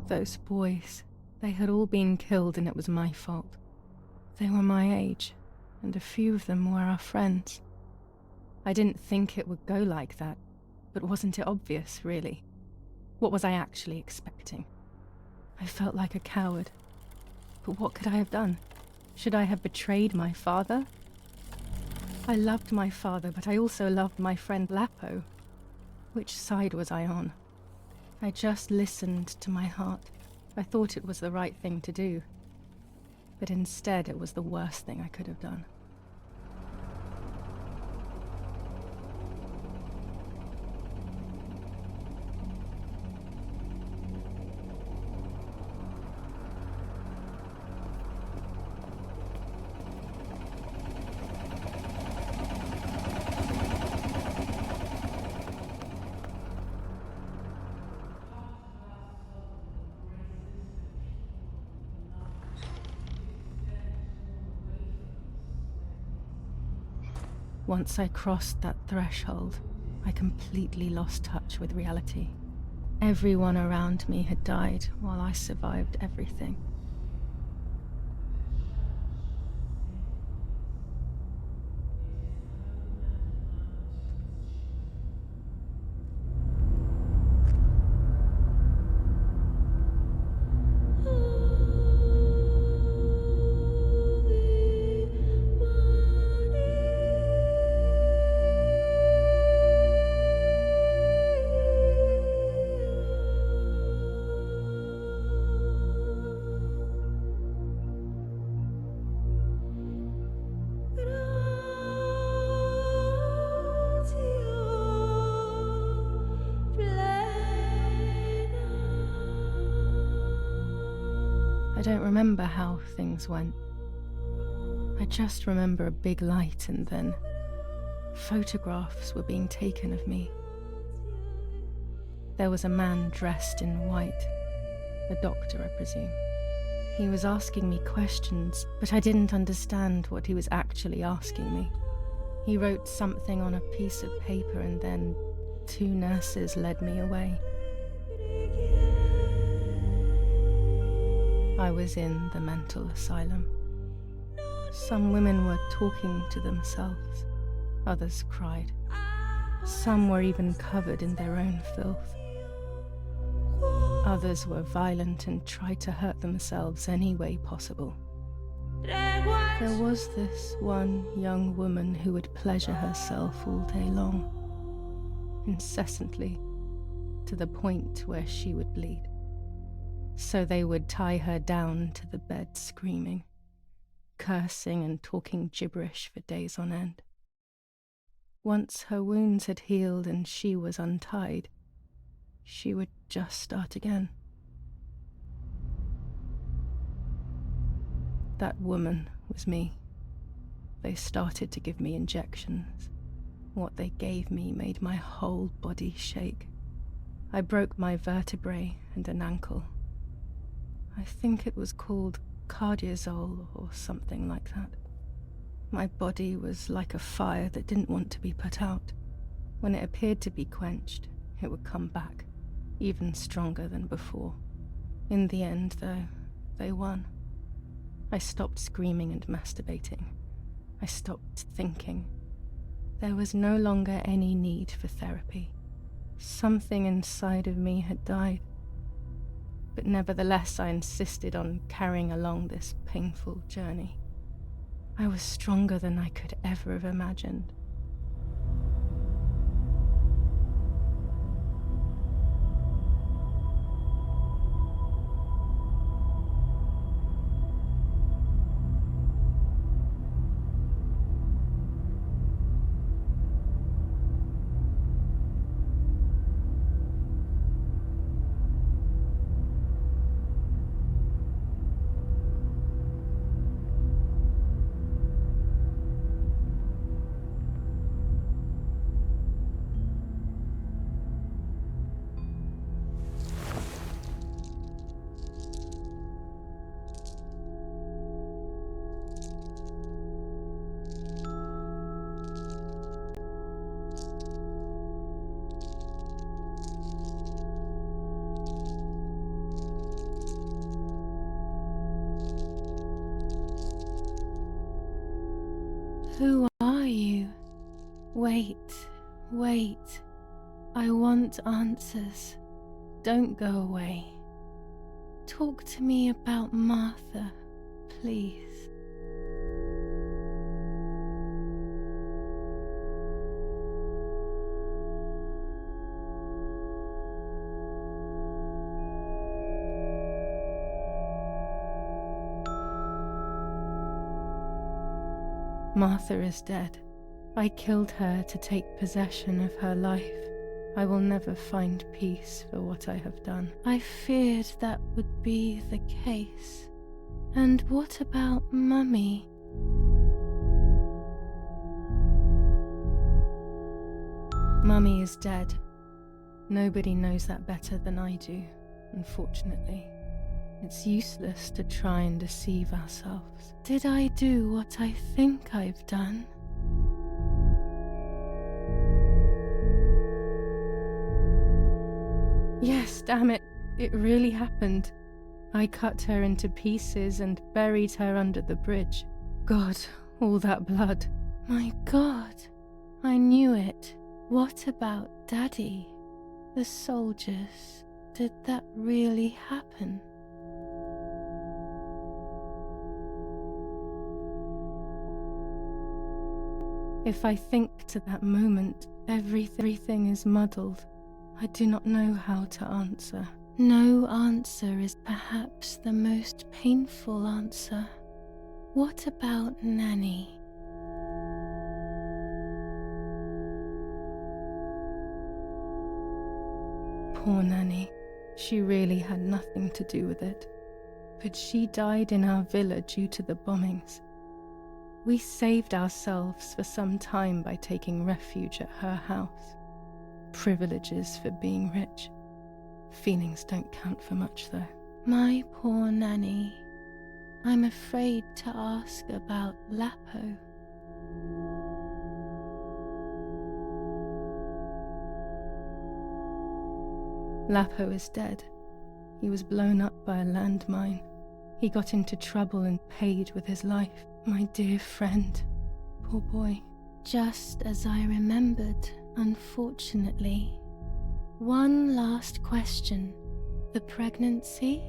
Those boys, they had all been killed and it was my fault. They were my age, and a few of them were our friends. I didn't think it would go like that, but wasn't it obvious, really? What was I actually expecting? I felt like a coward. But what could I have done? Should I have betrayed my father? I loved my father, but I also loved my friend Lapo. Which side was I on? I just listened to my heart. I thought it was the right thing to do. But instead, it was the worst thing I could have done. Once I crossed that threshold, I completely lost touch with reality. Everyone around me had died while I survived everything. I don't remember how things went. I just remember a big light and then photographs were being taken of me. There was a man dressed in white, a doctor, I presume. He was asking me questions, but I didn't understand what he was actually asking me. He wrote something on a piece of paper and then 2 nurses led me away. I was in the mental asylum. Some women were talking to themselves. Others cried. Some were even covered in their own filth. Others were violent and tried to hurt themselves any way possible. There was this one young woman who would pleasure herself all day long, incessantly, to the point where she would bleed. So they would tie her down to the bed screaming, cursing and talking gibberish for days on end. Once her wounds had healed and she was untied, she would just start again. That woman was me. They started to give me injections. What they gave me made my whole body shake. I broke my vertebrae and an ankle. I think it was called cardiazole or something like that. My body was like a fire that didn't want to be put out. When it appeared to be quenched, it would come back, even stronger than before. In the end, though, they won. I stopped screaming and masturbating. I stopped thinking. There was no longer any need for therapy. Something inside of me had died. But nevertheless, I insisted on carrying along this painful journey. I was stronger than I could ever have imagined. Who are you? Wait, wait. I want answers. Don't go away. Talk to me about Martha, please. Martha is dead. I killed her to take possession of her life. I will never find peace for what I have done. I feared that would be the case. And what about Mummy? Mummy is dead. Nobody knows that better than I do, unfortunately. It's useless to try and deceive ourselves. Did I do what I think I've done? Yes, damn it, it really happened. I cut her into pieces and buried her under the bridge. God, all that blood. My God, I knew it. What about Daddy? The soldiers? Did that really happen? If I think to that moment, everything is muddled. I do not know how to answer. No answer is perhaps the most painful answer. What about Nanny? Poor Nanny. She really had nothing to do with it. But she died in our villa due to the bombings. We saved ourselves for some time by taking refuge at her house. Privileges for being rich. Feelings don't count for much, though. My poor Nanny. I'm afraid to ask about Lapo. Lapo is dead. He was blown up by a landmine. He got into trouble and paid with his life. My dear friend. Poor boy. Just as I remembered, unfortunately. One last question. The pregnancy?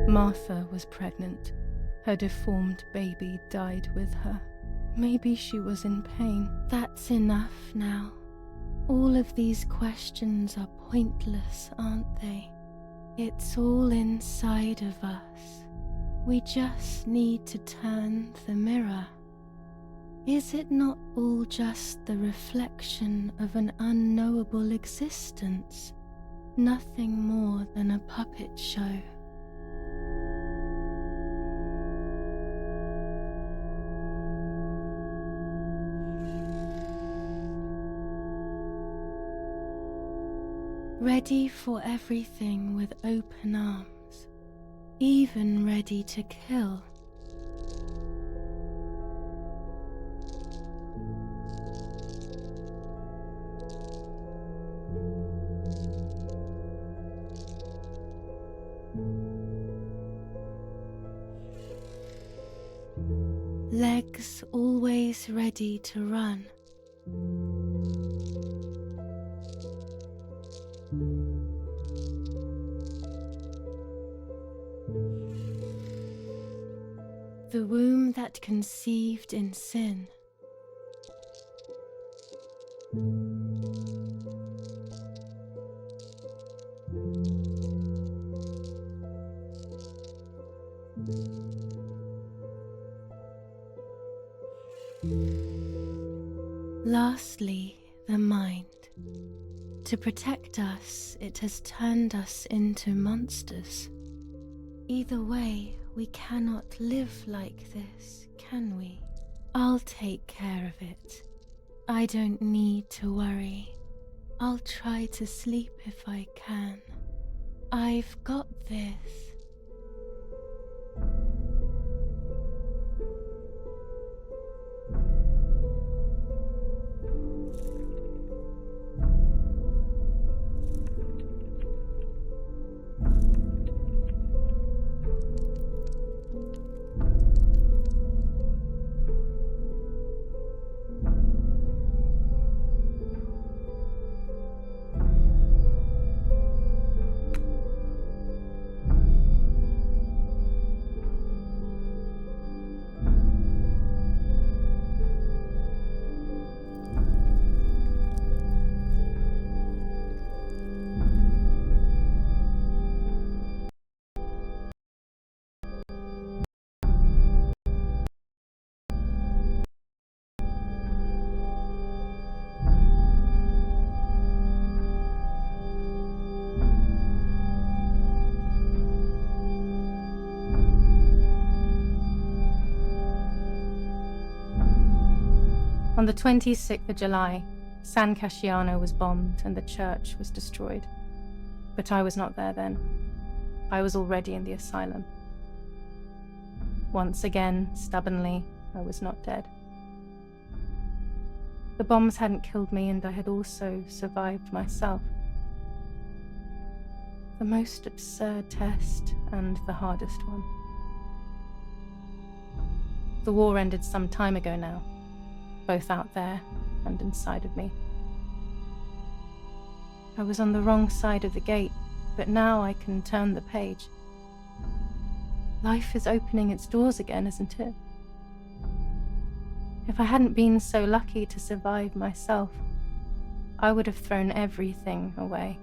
Martha was pregnant. Her deformed baby died with her. Maybe she was in pain. That's enough now. All of these questions are pointless, aren't they? It's all inside of us. We just need to turn the mirror. Is it not all just the reflection of an unknowable existence? Nothing more than a puppet show. Ready for everything with open arms, even ready to kill. Legs always ready to run. The womb that conceived in sin. Lastly, the mind. To protect us, it has turned us into monsters. Either way, we cannot live like this, can we? I'll take care of it. I don't need to worry. I'll try to sleep if I can. I've got this. On the 26th of July, San Casciano was bombed and the church was destroyed. But I was not there then. I was already in the asylum. Once again, stubbornly, I was not dead. The bombs hadn't killed me, and I had also survived myself. The most absurd test and the hardest one. The war ended some time ago now, both out there and inside of me. I was on the wrong side of the gate, but now I can turn the page. Life is opening its doors again, isn't it? If I hadn't been so lucky to survive myself, I would have thrown everything away.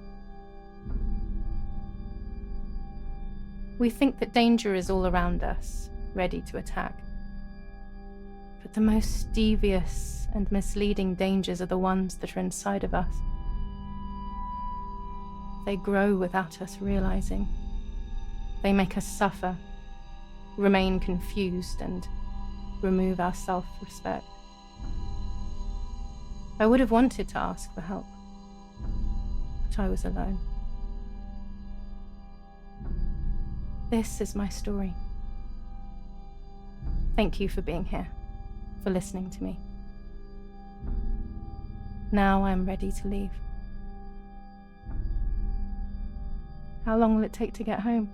We think that danger is all around us, ready to attack. But the most devious and misleading dangers are the ones that are inside of us. They grow without us realizing. They make us suffer, remain confused, and remove our self-respect. I would have wanted to ask for help, but I was alone. This is my story. Thank you for being here, for listening to me. Now I'm ready to leave. How long will it take to get home?